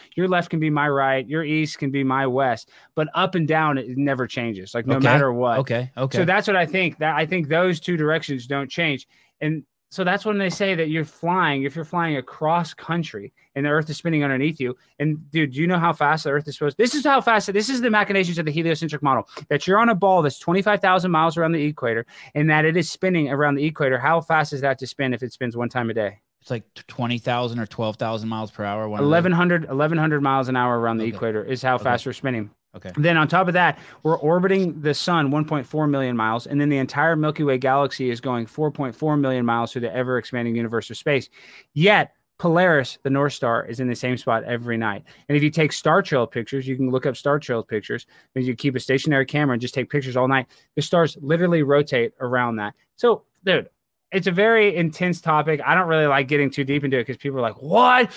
can be my right, your east can be my west, but up and down it never changes. Like no matter what. Okay. So that's what I think. That I think those two directions don't change, and so that's when they say that you're flying. If you're flying across country and the Earth is spinning underneath you, and dude, do you know how fast the Earth is supposed? This is how fast. This is the machinations of the heliocentric model. That you're on a ball that's 25,000 miles around the equator, and that it is spinning around the equator. How fast is that to spin if it spins one time a day? It's like 20,000 or 12,000 miles per hour. 1,100 miles an hour around the equator is how fast we're spinning. Okay. Then on top of that, we're orbiting the sun 1.4 million miles, and then the entire Milky Way galaxy is going 4.4 million miles through the ever-expanding universe of space. Yet Polaris, the North Star, is in the same spot every night. And if you take star trail pictures, you can look up star trail pictures, and you keep a stationary camera and just take pictures all night. The stars literally rotate around that. So dude, it's a very intense topic. I don't really like getting too deep into it because people are like, what?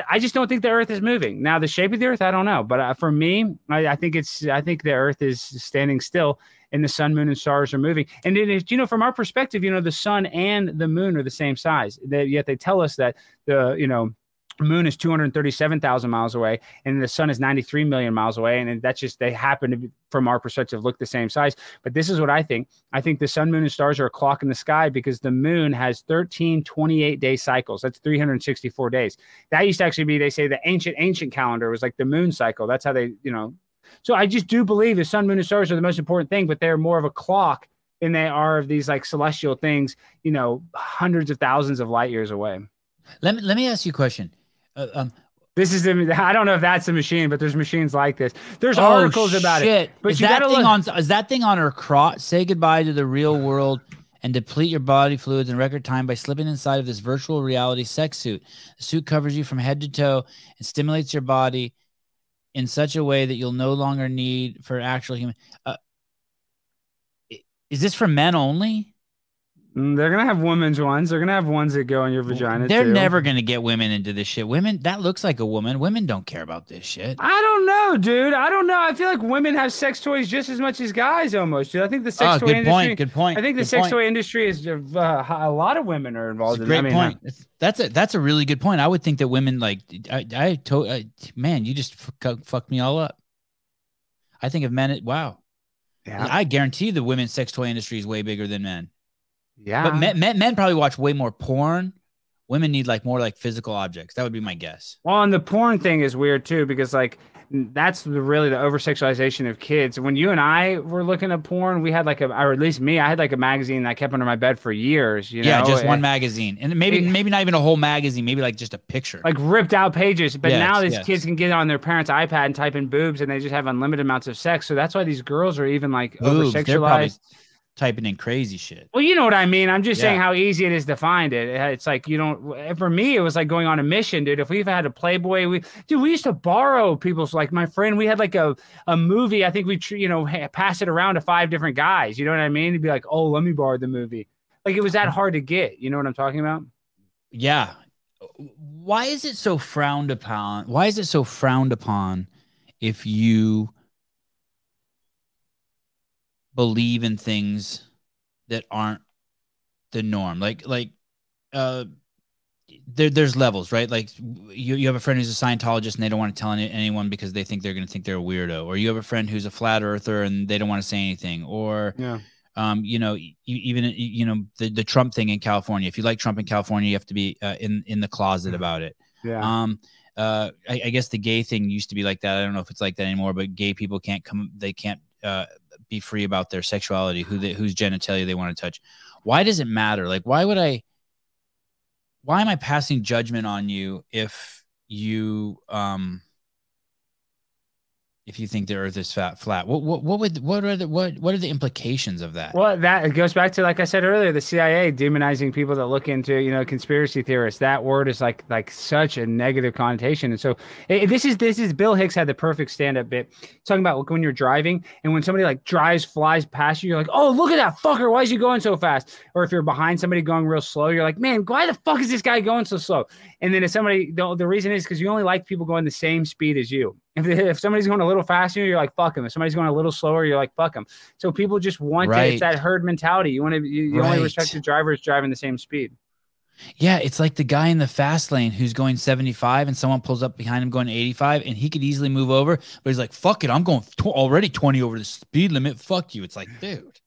I just don't think the earth is moving. Now, the shape of the earth, I don't know. But for me, I think the earth is standing still and the sun, moon, and stars are moving. And it is, from our perspective, the sun and the moon are the same size. Yet they tell us that the moon is 237,000 miles away and the sun is 93 million miles away. And that's just, they happen to be, from our perspective, look the same size. But this is what I think. I think the sun, moon, and stars are a clock in the sky because the moon has 13 28-day cycles. That's 364 days. That used to actually be, they say the ancient calendar was like the moon cycle. That's how they, So I just do believe the sun, moon, and stars are the most important thing, but they're more of a clock than they are of these like celestial things, hundreds of thousands of light years away. Let me ask you a question. This is I don't know if that's a machine, but there's machines like this. There's articles about it. But is that thing on her crotch? Say goodbye to the real world and deplete your body fluids in record time by slipping inside of this virtual reality sex suit. The suit covers you from head to toe and stimulates your body in such a way that you'll no longer need for actual human. Is this for men only? They're going to have women's ones. They're going to have ones that go in your vagina. They're never going to get women into this shit. Women, that looks like a woman. Women don't care about this shit. I don't know, dude. I don't know. I feel like women have sex toys just as much as guys almost, dude. I think the sex toy industry. Good point. I think the sex toy industry is a lot of women are involved in it. Great point. That's a really good point. I would think that women man, you just fucked me all up. I think of men. Wow. Yeah. I guarantee the women's sex toy industry is way bigger than men. Yeah, but men probably watch way more porn. Women need more physical objects. That would be my guess. Well, and the porn thing is weird too because that's really the over sexualization of kids. When you and I were looking at porn, we had or at least me, I had a magazine that I kept under my bed for years. Yeah, just one magazine, and maybe not even a whole magazine. Maybe just a picture, ripped out pages. But now these kids can get on their parents' iPad and type in boobs, and they just have unlimited amounts of sex. So that's why these girls are even over sexualized. Typing in crazy shit. Well, you know what I mean. I'm just saying how easy it is to find it. It's you don't. For me, it was like going on a mission, dude. If we've had a Playboy, we used to borrow people's. My friend, we had a movie. I think we pass it around to 5 different guys. You know what I mean? To be like, oh, let me borrow the movie. It was that hard to get. You know what I'm talking about? Yeah. Why is it so frowned upon? Why is it so frowned upon if you believe in things that aren't the norm? There's levels, right? You have a friend who's a Scientologist and they don't want to tell anyone because they think they're going to think they're a weirdo, or you have a friend who's a flat earther and they don't want to say anything, or the Trump thing in California. If you like Trump in California, you have to be in the closet about it. Yeah. I guess the gay thing used to be like that. I don't know if it's like that anymore, but gay people can't be free about their sexuality, whose genitalia they want to touch. Why does it matter? Why am I passing judgment on you if you think the earth is flat? What are the implications of that? Well, it goes back to, like I said earlier, the CIA demonizing people that look into, conspiracy theorists. That word is like such a negative connotation. And so this is Bill Hicks had the perfect stand-up bit talking about when you're driving and when somebody flies past you, you're like, oh, look at that fucker. Why is he going so fast? Or if you're behind somebody going real slow, you're like, man, why the fuck is this guy going so slow? And then if the reason is because you only like people going the same speed as you. If somebody's going a little faster, you're like, fuck him. If somebody's going a little slower, you're like, fuck him. So people just want to, it's that herd mentality. You only respect the drivers driving the same speed. Yeah, it's like the guy in the fast lane who's going 75 and someone pulls up behind him going 85 and he could easily move over, but he's like, fuck it, I'm going already 20 over the speed limit. Fuck you. It's like, dude,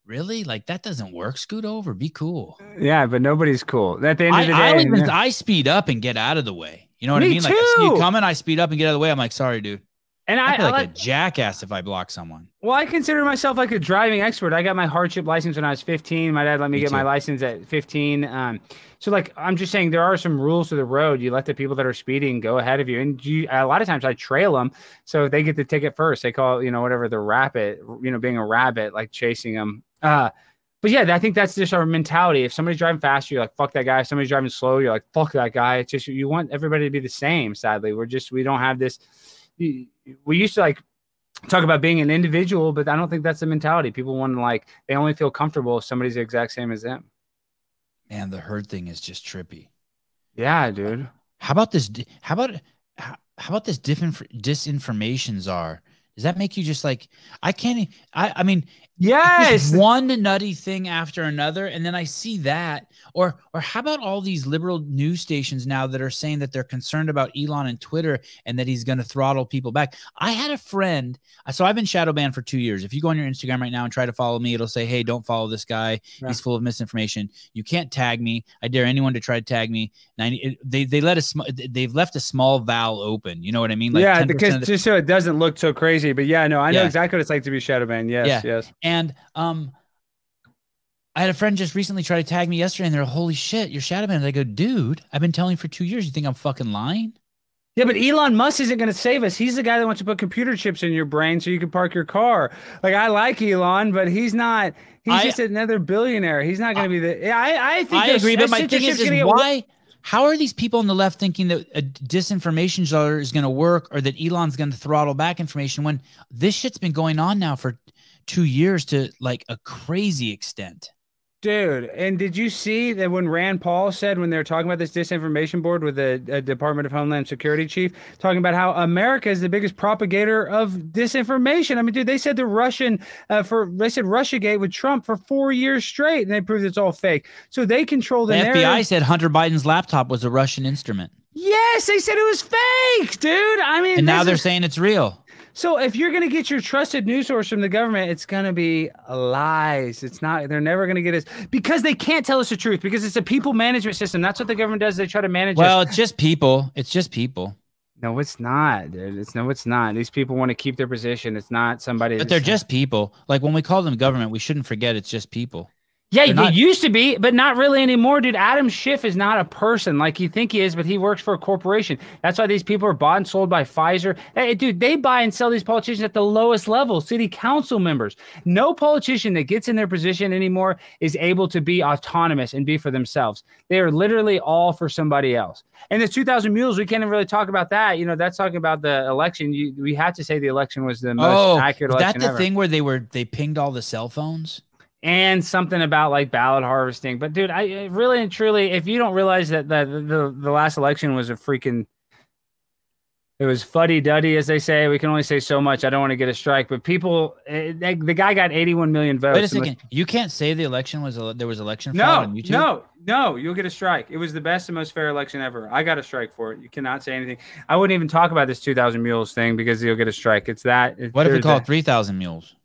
really? That doesn't work. Scoot over. Be cool. Yeah, but nobody's cool. At the end of the day, I speed up and get out of the way. You know what I mean? Too. I see you coming, I speed up and get out of the way. I'm like, sorry, dude. And I feel like a jackass if I block someone. Well, I consider myself like a driving expert. I got my hardship license when I was 15. My dad let me get my license at 15. So I'm just saying there are some rules to the road. You let the people that are speeding go ahead of you. And a lot of times I trail them. So they get the ticket first. They call it, whatever, the rabbit, being a rabbit, chasing them. But yeah, I think that's just our mentality. If somebody's driving faster, you're like, fuck that guy. If somebody's driving slow, you're like, fuck that guy. It's just, you want everybody to be the same. Sadly, we don't have this. We used to talk about being an individual, but I don't think that's the mentality. People want to like, they only feel comfortable if somebody's the exact same as them. Man, the herd thing is just trippy. Yeah, dude. How about this? How about this disinformation czar? Does that make you just like, I mean, yes, one nutty thing after another. And then I see that, or how about all these liberal news stations now that are saying that they're concerned about Elon and Twitter and that he's going to throttle people back. I had a friend. So I've been shadow banned for 2 years. If you go on your Instagram right now and try to follow me, it'll say, hey, don't follow this guy. Yeah. He's full of misinformation. You can't tag me. I dare anyone to try to tag me. They've left a small val open. You know what I mean? Like, yeah, because just so it doesn't look so crazy. But yeah, no, I know exactly what it's like to be shadow banned. Yes, yes. And I had a friend just recently try to tag me yesterday, and they're, holy shit, you're shadow banned. I go, dude, I've been telling you for 2 years. You think I'm fucking lying? Yeah, but Elon Musk isn't going to save us. He's the guy that wants to put computer chips in your brain so you can park your car. Like, I like Elon, but he's not. He's just another billionaire. He's not going to be the. I think I agree, but my thing is why? How are these people on the left thinking that a disinformation czar is going to work, or that Elon's going to throttle back information when this shit's been going on now for 2 years to like a crazy extent? Dude, and did you see that when Rand Paul said, when they were talking about this disinformation board with the Department of Homeland Security chief, talking about how America is the biggest propagator of disinformation? I mean, dude, they said they said Russiagate with Trump for 4 years straight, and they proved it's all fake. So they control the narrative. FBI said Hunter Biden's laptop was a Russian instrument. Yes, they said it was fake, dude. I mean, and now they're saying it's real. So if you're going to get your trusted news source from the government, it's going to be lies. It's not, they're never going to get us, because they can't tell us the truth, because it's a people management system. That's what the government does. They try to manage us. It's just people. It's just people. No, it's not, dude. It's not. These people want to keep their position. It's not somebody. But they're just people. Like, when we call them government, we shouldn't forget it's just people. Yeah, it used to be, but not really anymore, dude. Adam Schiff is not a person like you think he is, but he works for a corporation. That's why these people are bought and sold by Pfizer. Hey, dude, they buy and sell these politicians at the lowest level, city council members. No politician that gets in their position anymore is able to be autonomous and be for themselves. They are literally all for somebody else. And the 2,000 mules, we can't even really talk about that. You know, that's talking about the election. We have to say the election was the most accurate election ever. Is that the thing where they pinged all the cell phones? And something about like ballot harvesting. But dude, I really and truly, if you don't realize that the last election was it was fuddy-duddy, as they say. We can only say so much. I don't want to get a strike, but people, the guy got 81 million votes. Wait a second. You can't say the election there was election fraud on YouTube? No, you'll get a strike. It was the best and most fair election ever. I got a strike for it. You cannot say anything. I wouldn't even talk about this 2,000 mules thing because you'll get a strike. It's that. What if we call it 3,000 mules?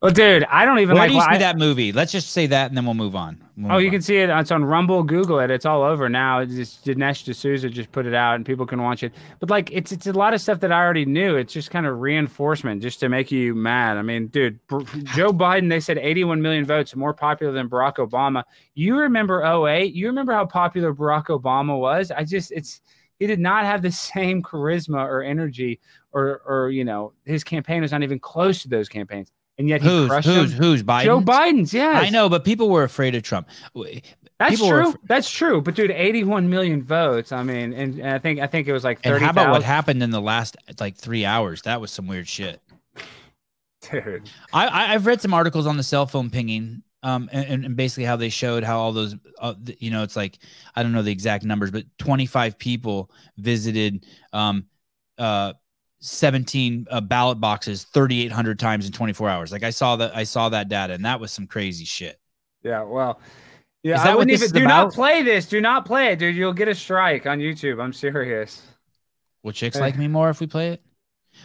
Well, dude, I don't even Where do you see that movie? Let's just say that, and then we'll move on. You can see it. It's on Rumble. Google it. It's all over now. It's just Dinesh D'Souza just put it out, and people can watch it. But like, it's a lot of stuff that I already knew. It's just kind of reinforcement, just to make you mad. I mean, dude, Joe Biden. They said 81 million votes, more popular than Barack Obama. You remember 2008? You remember how popular Barack Obama was? He did not have the same charisma or energy, or you know, his campaign was not even close to those campaigns. And yet who's Biden? Joe Biden's, yes. I know, but people were afraid of Trump. That's true. That's true. But dude, 81 million votes. I mean, and I think it was like 30,000. And how about what happened in the last like 3 hours? That was some weird shit. Dude, I've read some articles on the cell phone pinging, and basically how they showed how all those, you know, it's like, I don't know the exact numbers, but 25 people visited 17 ballot boxes 3,800 times in 24 hours. Like, I saw that data, and that was some crazy shit. Yeah, well, yeah, I wouldn't even do not play this. Do not play it, dude. You'll get a strike on YouTube. I'm serious. Will chicks like me more if we play it?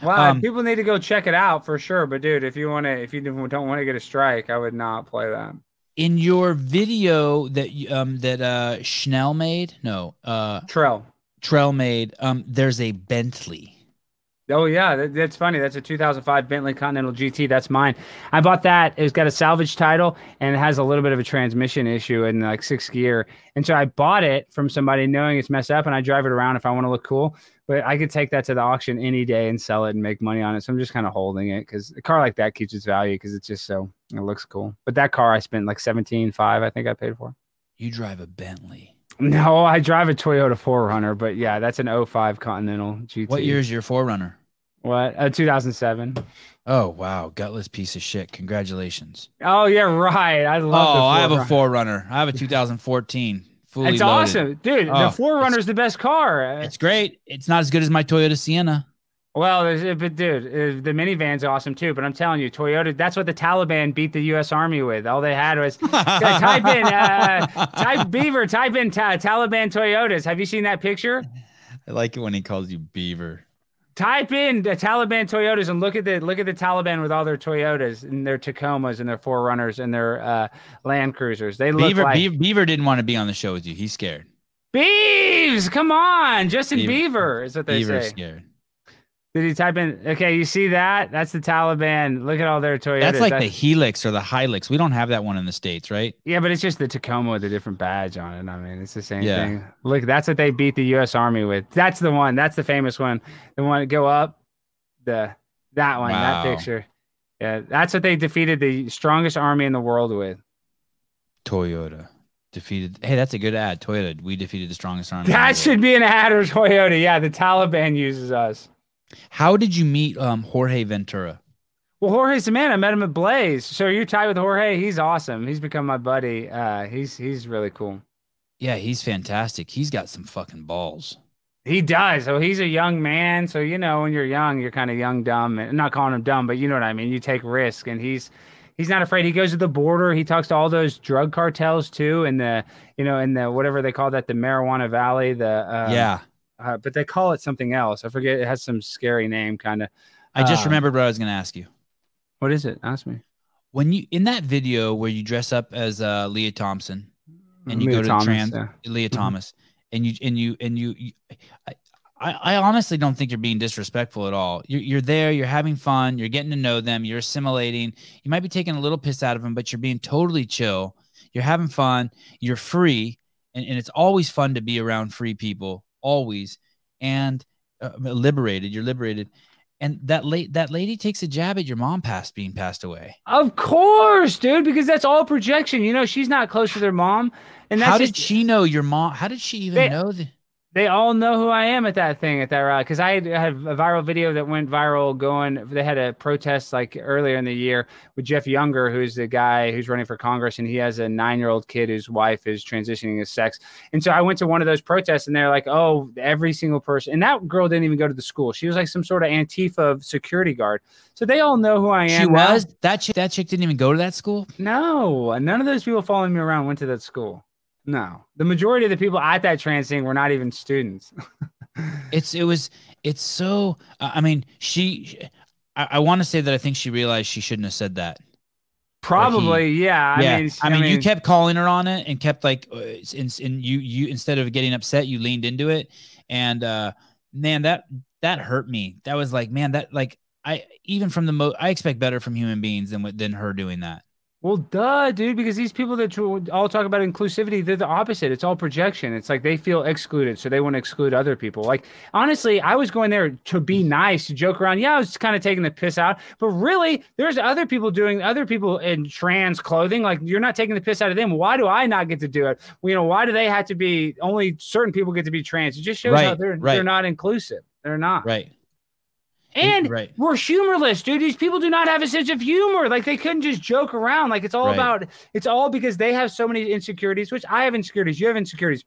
Well, people need to go check it out for sure. But dude, if you don't want to get a strike, I would not play that. In your video that Schnell made, Trell made, there's a Bentley. Oh, yeah, that's funny. That's a 2005 Bentley Continental GT. That's mine. I bought that. It's got a salvage title, and it has a little bit of a transmission issue in like 6th gear. And so I bought it from somebody knowing it's messed up, and I drive it around if I want to look cool. But I could take that to the auction any day and sell it and make money on it. So I'm just kind of holding it because a car like that keeps its value because it's just so, it looks cool. But that car I spent like $17,500, I think I paid for. You drive a Bentley. No, I drive a Toyota 4Runner, but yeah, that's an 05 Continental GT. What year is your 4Runner? What? 2007. Oh wow, gutless piece of shit. Congratulations. Oh yeah, right. I love. Oh, I have a 4Runner. I have a 2014. Fully it's loaded. Awesome, dude. Oh, the 4Runner is the best car. It's great. It's not as good as my Toyota Sienna. Well, but dude, the minivan's awesome too. But I'm telling you, Toyota, that's what the Taliban beat the U.S. Army with. All they had was type in Taliban Toyotas. Have you seen that picture? I like it when he calls you Beaver. Type in the Taliban Toyotas and look at the Taliban with all their Toyotas and their Tacomas and their 4Runners and their Land Cruisers. They look Beaver didn't want to be on the show with you. He's scared. Beaves, come on, Justin Beaver is what they Beaver's say. Scared. Did he type in? Okay, you see that? That's the Taliban. Look at all their Toyotas. That's like the Helix or the Hilux. We don't have that one in the States, right? Yeah, but it's just the Tacoma with a different badge on it. I mean, it's the same thing. Look, that's what they beat the U.S. Army with. That's the one. That's the famous one. The one that go up. That one. Wow. That picture. Yeah, that's what they defeated the strongest army in the world with. Toyota. Defeated. Hey, that's a good ad. Toyota. We defeated the strongest army. That should be an ad or Toyota. Yeah, the Taliban uses us. How did you meet Jorge Ventura? Well, Jorge's the man. I met him at Blaze. So you're tied with Jorge. He's awesome. He's become my buddy. He's really cool. Yeah, he's fantastic. He's got some fucking balls. He does. So he's a young man. So, you know, when you're young, you're kind of young, dumb. And I'm not calling him dumb, but you know what I mean? You take risk. And he's not afraid. He goes to the border. He talks to all those drug cartels too. And in whatever they call that, the Marijuana Valley, but they call it something else. I forget. It has some scary name, kind of. I just remembered what I was going to ask you. What is it? Ask me. When you in that video where you dress up as Leah Thompson and you go to Leah Thomas, and I honestly don't think you're being disrespectful at all. You're there. You're having fun. You're getting to know them. You're assimilating. You might be taking a little piss out of them, but you're being totally chill. You're having fun. You're free, and it's always fun to be around free people. Always, and liberated. You're liberated, and that lady takes a jab at your mom being passed away. Of course, dude, because that's all projection. You know, she's not close to their mom, and that's how did she know your mom? How did she even know that? They all know who I am at that rally, because I had a viral video that went viral they had a protest like earlier in the year with Jeff Younger, who's the guy who's running for Congress, and he has a 9-year-old kid whose wife is transitioning his sex. And so I went to one of those protests, and they're like, oh, every single person. And that girl didn't even go to the school. She was like some sort of Antifa security guard. So they all know who I am. She was? That chick didn't even go to that school? No, none of those people following me around went to that school. No, the majority of the people at that trans thing were not even students. It's so, I mean, I want to say that I think she realized she shouldn't have said that. Probably. Yeah. I mean, you kept calling her on it and kept like, you instead of getting upset, you leaned into it. And, man, that hurt me. That was like, man, that like, I expect better from human beings than her doing that. Well, duh, dude, because these people that all talk about inclusivity, they're the opposite. It's all projection. It's like they feel excluded, so they want to exclude other people. Like, honestly, I was going there to be nice, to joke around. Yeah, I was kind of taking the piss out. But really, there's other people in trans clothing. Like, you're not taking the piss out of them. Why do I not get to do it? Well, you know, why do they have to be, only certain people get to be trans? It just shows how they're not inclusive. They're not. Right. And we're humorless, dude. These people do not have a sense of humor. Like, they couldn't just joke around. Like, it's all because they have so many insecurities, which I have insecurities. You have insecurities.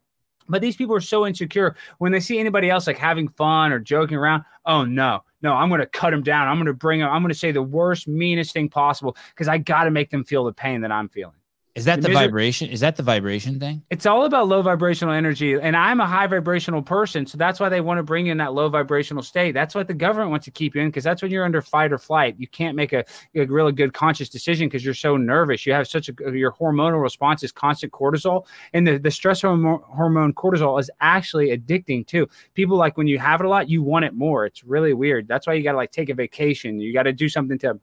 But these people are so insecure when they see anybody else like having fun or joking around. Oh, no, I'm going to cut them down. I'm going to say the worst, meanest thing possible because I got to make them feel the pain that I'm feeling. Is that the vibration? Is that the vibration thing? It's all about low vibrational energy. And I'm a high vibrational person. So that's why they want to bring you in that low vibrational state. That's what the government wants to keep you in, because that's when you're under fight or flight. You can't make a really good conscious decision because you're so nervous. You have your hormonal response is constant cortisol. And the stress hormone cortisol is actually addicting too. People, like, when you have it a lot, you want it more. It's really weird. That's why you got to like take a vacation. You got to do something to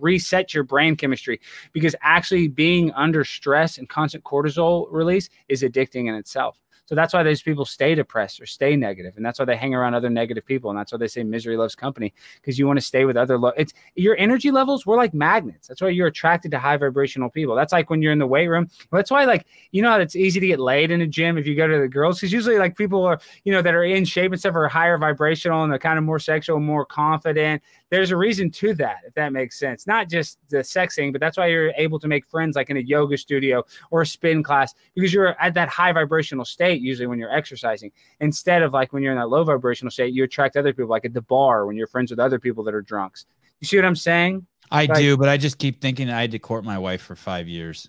reset your brain chemistry, because actually being under stress and constant cortisol release is addicting in itself. So that's why those people stay depressed or stay negative. And that's why they hang around other negative people. And that's why they say misery loves company, because you want to stay with other it's your energy levels. We're like magnets. That's why you're attracted to high vibrational people. That's like when you're in the weight room. That's why, like, you know, it's easy to get laid in a gym if you go to the girls, because usually like people are, you know, that are in shape and stuff are higher vibrational and they're kind of more sexual, more confident. There's a reason to that, if that makes sense. Not just the sex thing, but that's why you're able to make friends like in a yoga studio or a spin class, because you're at that high vibrational state usually when you're exercising, instead of like when you're in that low vibrational state, you attract other people, like at the bar when you're friends with other people that are drunks. You see what I'm saying? I do, but I just keep thinking I had to court my wife for 5 years.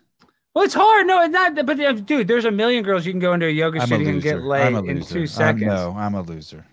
Well, it's hard. No, it's not. But dude, there's a million girls you can go into a yoga studio and get laid in 2 seconds. No, I'm a loser.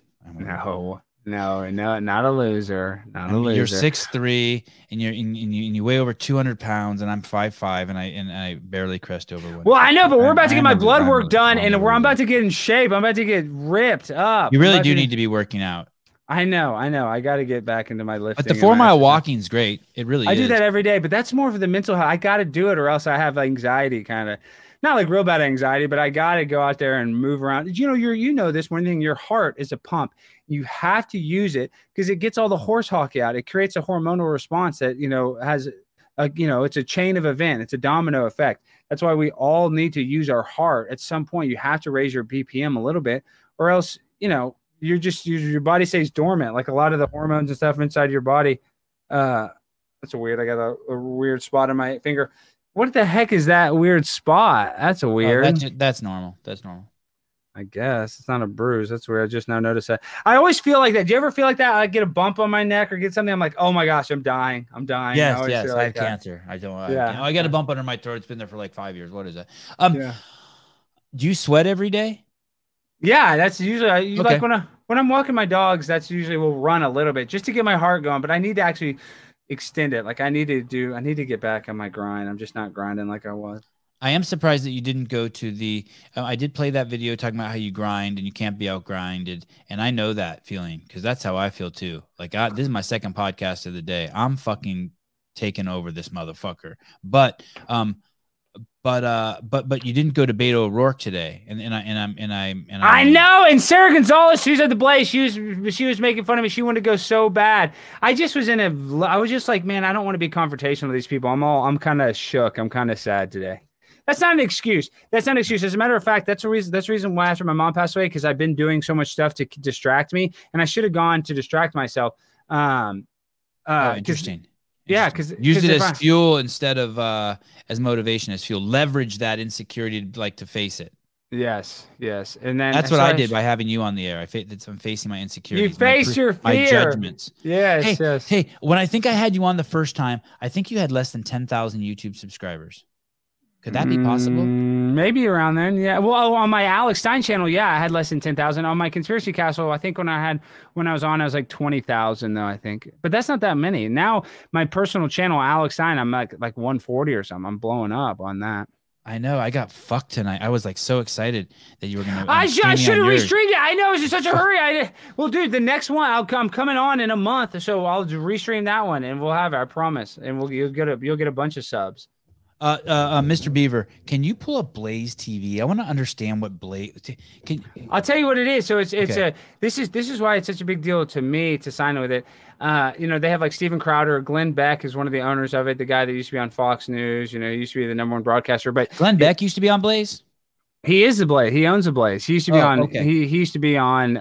No, not a loser. Not a loser. You're 6'3", and you weigh over 200 pounds, and I'm 5'5", and I barely crest over 1. Well, I know, but we're about to get my blood work done, and I'm about to get in shape. I'm about to get ripped up. You really do need to be working out. I know. I got to get back into my lifting. But the 4-mile walking is great. It really is. I do that every day, but that's more for the mental health. I got to do it, or else I have anxiety, kind of. Not like real bad anxiety, but I got to go out there and move around. You know this one thing, your heart is a pump. You have to use it because it gets all the horse hockey out. It creates a hormonal response that, you know, has a, you know, it's a chain of event. It's a domino effect. That's why we all need to use our heart. At some point, you have to raise your BPM a little bit, or else, you know, your body stays dormant. Like a lot of the hormones and stuff inside your body. That's weird. I got a weird spot on my finger. What the heck is that weird spot? That's a weird. That's normal. That's normal. I guess it's not a bruise. That's weird. I just now noticed that. I always feel like that. Do you ever feel like that? I get a bump on my neck or get something. I'm like, oh my gosh, I'm dying. I'm dying. Yes. I have cancer. I don't. Yeah. I got a bump under my throat. It's been there for like 5 years. What is that? Do you sweat every day? Yeah, that's usually like when I'm walking my dogs. That's usually we'll run a little bit just to get my heart going. But I need to actually extend it. Like I need to get back on my grind. I'm just not grinding like I was. I am surprised that you didn't go to the I did play that video talking about how you grind and you can't be out grinded, and I know that feeling because that's how I feel too. Like this is my second podcast of the day. I'm fucking taking over this motherfucker. But you didn't go to Beto O'Rourke today, and I know. And Sarah Gonzalez, she's at the Blaze. She was making fun of me. She wanted to go so bad. I was just like, man, I don't want to be confrontational with these people. I'm kind of shook. I'm kind of sad today. That's not an excuse. That's not an excuse. As a matter of fact, that's the reason why after my mom passed away, because I've been doing so much stuff to distract me, and I should have gone to distract myself. Interesting. Yeah, because use it as fuel instead of as motivation, as fuel. Leverage that insecurity to face it. Yes, and then that's what I did by having you on the air. I'm facing my insecurities. You face your fear, my judgments. Yes. Hey, when I think I had you on the first time, I think you had less than 10,000 YouTube subscribers. Could that be possible? Maybe around then. Yeah. Well, on my Alex Stein channel, yeah, I had less than 10,000. On my Conspiracy Castle, I think when I was on, I was like 20,000 though, I think. But that's not that many. Now my personal channel, Alex Stein, I'm like 140 or something. I'm blowing up on that. I know. I got fucked tonight. I was like so excited that you were gonna. I should have restreamed it. I know. It was in such a hurry. Well, dude, the next one I'm coming on in a month, so I'll restream that one and we'll have it. I promise. And you'll get a bunch of subs. Mr. Beaver, can you pull up Blaze TV? I want to understand what Blaze. I'll tell you what it is. So it's okay. This is why it's such a big deal to me to sign with it. They have like Steven Crowder, Glenn Beck is one of the owners of it, the guy that used to be on Fox News. He used to be the #1 broadcaster. But Glenn Beck used to be on Blaze. He is the Blaze. He owns the Blaze. He used to be on. Okay. He used to be on.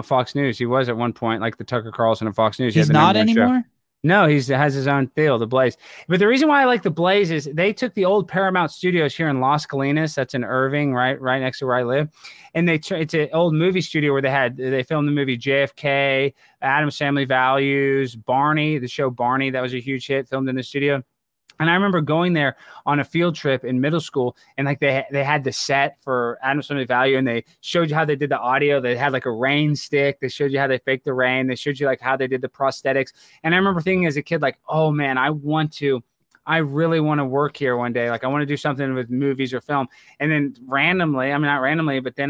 Fox News. He was at one point like the Tucker Carlson of Fox News. He's not anymore. Show. No, he has his own deal, the Blaze. But the reason why I like the Blaze is they took the old Paramount Studios here in Las Colinas. That's in Irving, right next to where I live. And it's an old movie studio where they filmed the movie JFK, Addams Family Values, Barney, the show Barney. That was a huge hit, filmed in the studio. And I remember going there on a field trip in middle school, and like they had the set for Addams Family Value, and they showed you how they did the audio. They had like a rain stick. They showed you how they faked the rain. They showed you like how they did the prosthetics. And I remember thinking as a kid, like, oh man, I want to I really want to work here one day. Like I want to do something with movies or film. And then randomly, I mean, not randomly, but then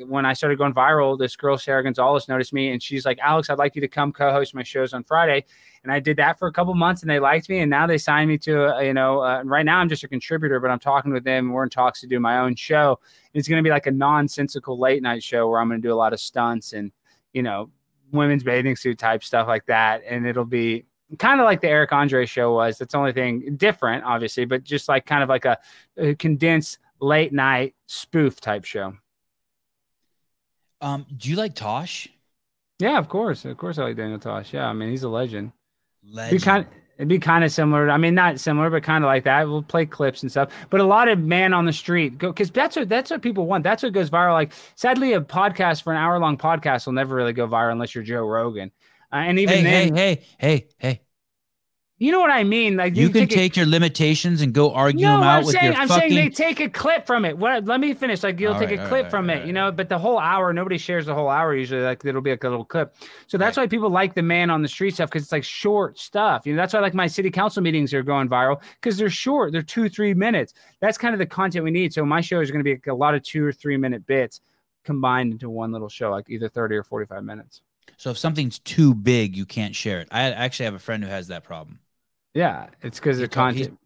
when I started going viral, this girl, Sarah Gonzalez, noticed me and she's like, Alex, I'd like you to come co-host my shows on Friday. And I did that for a couple months and they liked me. And now they signed me to, right now I'm just a contributor, but I'm talking with them. We're in talks to do my own show. It's going to be like a nonsensical late night show where I'm going to do a lot of stunts and, women's bathing suit type stuff like that. And it'll be kind of like the Eric Andre show was. That's the only thing different, obviously, but just like kind of like a condensed late night spoof type show. Do you like Tosh? Yeah, of course. Of course I like Daniel Tosh. Yeah, I mean, he's a legend. Legend. It'd be kind of similar. I mean, not similar, but kind of like that. We'll play clips and stuff. But a lot of man on the street, because that's what people want. That's what goes viral. Like, sadly, a podcast for an hour-long podcast will never really go viral unless you're Joe Rogan. And even hey. You know what I mean? Like you can take your limitations and go argue them out with your I'm saying they take a clip from it. Let me finish. Like you'll take a clip from it, but the whole hour, nobody shares the whole hour usually. Like it'll be like a little clip. So that's why people like the man on the street stuff because it's like short stuff. That's why like my city council meetings are going viral because they're short. They're 2-3 minutes. That's kind of the content we need. So my show is going to be like a lot of 2 or 3 minute bits combined into one little show, like either 30 or 45 minutes. So if something's too big, you can't share it. I actually have a friend who has that problem. Yeah, it's because the content.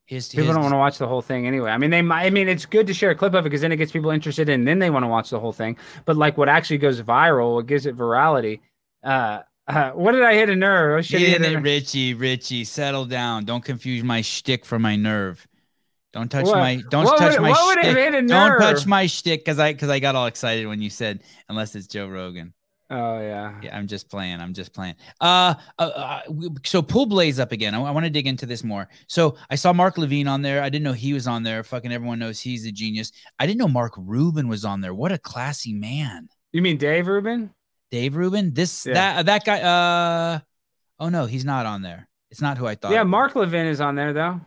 People don't want to watch the whole thing anyway. I mean, it's good to share a clip of it because then it gets people interested and then they want to watch the whole thing. But like what actually goes viral, what gives it virality. What did I hit a nerve? Richie, settle down. Don't confuse my shtick for my nerve. Don't touch my shtick. Don't touch my shtick because I got all excited when you said unless it's Joe Rogan. Oh yeah. I'm just playing. So pull Blaze up again. I want to dig into this more. So I saw Mark Levine on there. I didn't know he was on there. Fucking everyone knows he's a genius. I didn't know Mark Rubin was on there. What a classy man. You mean Dave Rubin? Dave Rubin? That guy. Oh no, he's not on there. It's not who I thought. Yeah, Mark Levine is on there though.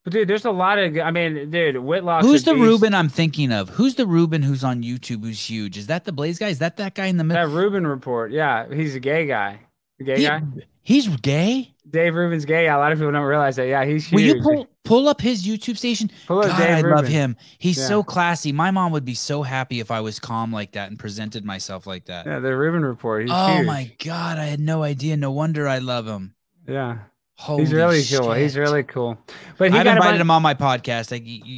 But dude, there's a lot of. I mean, dude, Whitlock. Who's the Rubin I'm thinking of? Who's the Rubin who's on YouTube who's huge? Is that the Blaze guy? Is that guy in the middle? That Rubin report. Yeah, he's a gay guy. The gay guy. He's gay. Dave Rubin's gay. A lot of people don't realize that. Yeah, he's huge. Will you pull up his YouTube station? Pull up God, Dave Rubin. Love him. He's so classy. My mom would be so happy if I was calm like that and presented myself like that. Yeah, the Rubin report. He's huge. Oh my God, I had no idea. No wonder I love him. Yeah. Holy he's really shit. cool. He's really cool. But I've invited him on my podcast.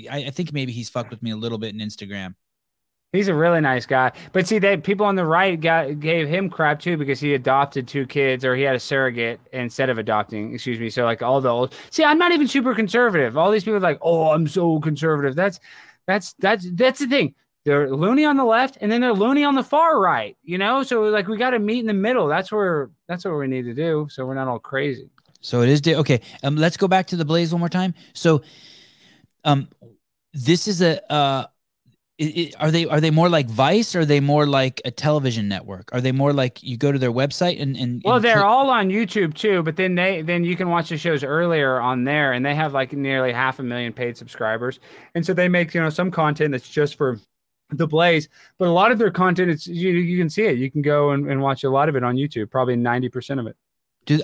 I think maybe he's fucked with me a little bit in Instagram. He's a really nice guy. But see, people on the right gave him crap too because he adopted 2 kids or he had a surrogate instead of adopting. Excuse me. So like all the old. See, I'm not even super conservative. All these people are like, oh, I'm so conservative. That's the thing. They're loony on the left and then they're loony on the far right. So like we got to meet in the middle. That's what we need to do. So we're not all crazy. So it is okay. Let's go back to the Blaze one more time. So, this is are they more like Vice or are they more like a television network? Are they more like you go to their website and well, they're all on YouTube too, but then you can watch the shows earlier on there, and they have like nearly 500,000 paid subscribers, and so they make some content that's just for the Blaze, but a lot of their content it's you can see it. You can go and watch a lot of it on YouTube, probably 90% of it.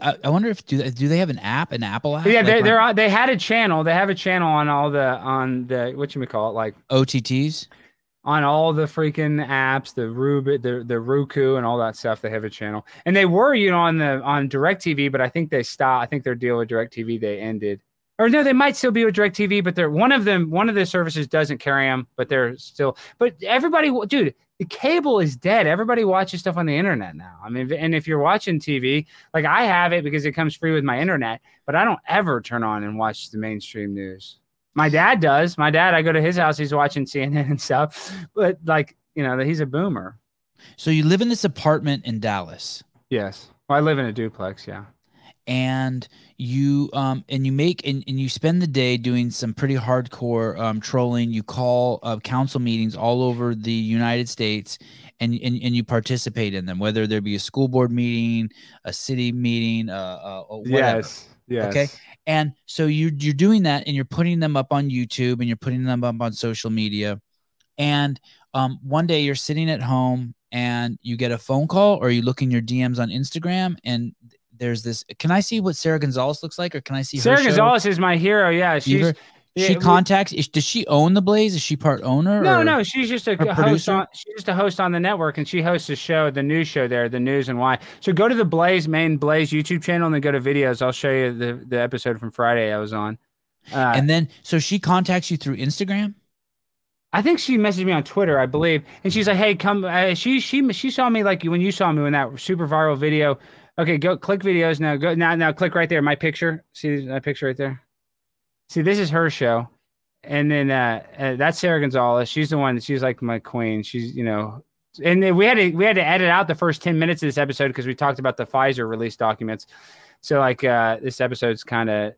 I wonder if do they have an Apple app? Yeah, they had a channel. They have a channel on the whatchamacallit, like OTTs, on all the freaking apps, the Roku and all that stuff. They have a channel, and they were on DirecTV, but I think they stopped. I think their deal with DirecTV they ended, or no, they might still be with DirecTV, but they're one of the services doesn't carry them, but they're still. But everybody, dude. The cable is dead. Everybody watches stuff on the internet now. I mean, and if you're watching TV, like I have it because it comes free with my internet, but I don't ever turn on and watch the mainstream news. My dad does. My dad, I go to his house, he's watching CNN and stuff, but like, he's a boomer. So you live in this apartment in Dallas? Yes. Well, I live in a duplex. Yeah. And you you spend the day doing some pretty hardcore trolling. You call council meetings all over the United States, and you participate in them, whether there be a school board meeting, a city meeting, whatever. Yes. Okay. And so you're doing that, and you're putting them up on YouTube, and you're putting them up on social media. And one day you're sitting at home, and you get a phone call, or you look in your DMs on Instagram, and there's this. Can I see what Sarah Gonzalez looks like, or can I see Sarah her show? Gonzalez is my hero. Yeah, she's. She contacts. Does she own the Blaze? Is she part owner? No. She's just a host producer? she's just a host on the network, and she hosts a show, the news show there, the News and Why. So go to the main Blaze YouTube channel, and then go to videos. I'll show you the episode from Friday I was on. And then, so she contacts you through Instagram. I think she messaged me on Twitter, I believe, and she's like, "Hey, come." She saw me like when you saw me in that super viral video. Okay, go click videos now. Go now. Click right there. My picture. See my picture right there. See, this is her show, and then that's Sarah Gonzalez. She's the one. She's like my queen. She's and then we had to edit out the first 10 minutes of this episode because we talked about the Pfizer release documents. So like this episode's kind of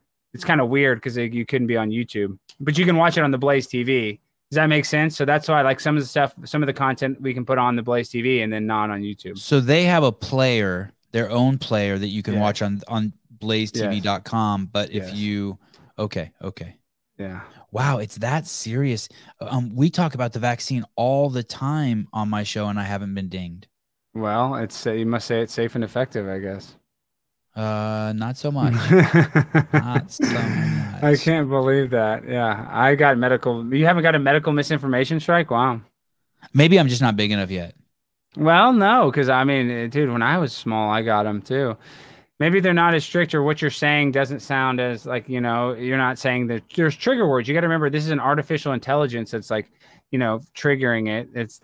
weird because you couldn't be on YouTube, but you can watch it on the Blaze TV. Does that make sense? So that's why like some of the content we can put on the Blaze TV and then not on YouTube. So they have a player, their own player that you can watch on blazetv.com. But if you Okay. Yeah. Wow, it's that serious. We talk about the vaccine all the time on my show, and I haven't been dinged. Well, you must say it's safe and effective, I guess. Not so much. Not so much. I can't believe that. Yeah, I got medical. You haven't got a medical misinformation strike? Wow. Maybe I'm just not big enough yet. Well, no, because I mean, dude, when I was small, I got them too. Maybe they're not as strict, or what you're saying doesn't sound as like, you're not saying that there's trigger words. You got to remember, this is an artificial intelligence that's like, triggering it. It's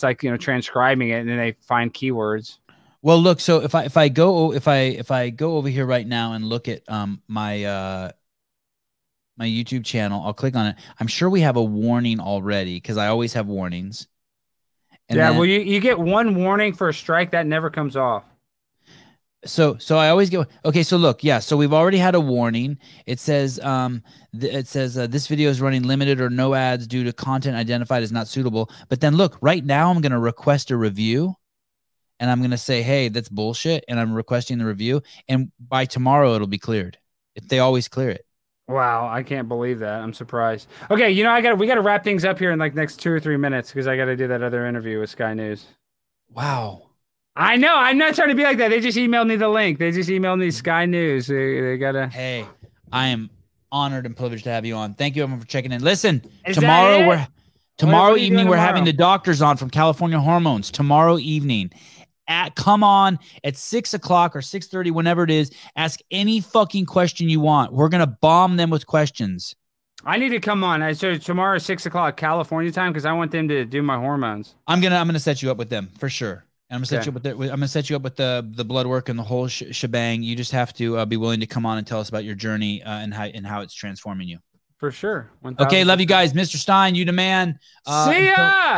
like, transcribing it, and then they find keywords. Well, look, so if I go over here right now and look at my YouTube channel, I'll click on it. I'm sure we have a warning already because I always have warnings. And well, you get one warning for a strike that never comes off. So I always go, okay, so look, so we've already had a warning. It says this video is running limited or no ads due to content identified as not suitable. But then look, right now I'm going to request a review, and I'm going to say, hey, that's bullshit, and I'm requesting the review, and by tomorrow it'll be cleared. They always clear it. Wow, I can't believe that. I'm surprised. Okay, we got to wrap things up here in like next 2 or 3 minutes because I got to do that other interview with Sky News. Wow. I know. I'm not trying to be like that. They just emailed me the link. They just emailed me Sky News. They gotta. Hey, I am honored and privileged to have you on. Thank you everyone for checking in. Listen, tomorrow evening we're having the doctors on from California Hormones. Tomorrow evening, come on at 6 o'clock or 6:30, whenever it is. Ask any fucking question you want. We're gonna bomb them with questions. I need to come on. So tomorrow 6 o'clock California time because I want them to do my hormones. I'm gonna set you up with them for sure. And I'm gonna set you up with the blood work and the whole shebang. You just have to be willing to come on and tell us about your journey and how it's transforming you. For sure. 1,000%. Okay, love you guys, Mr. Stein. You the man. See ya.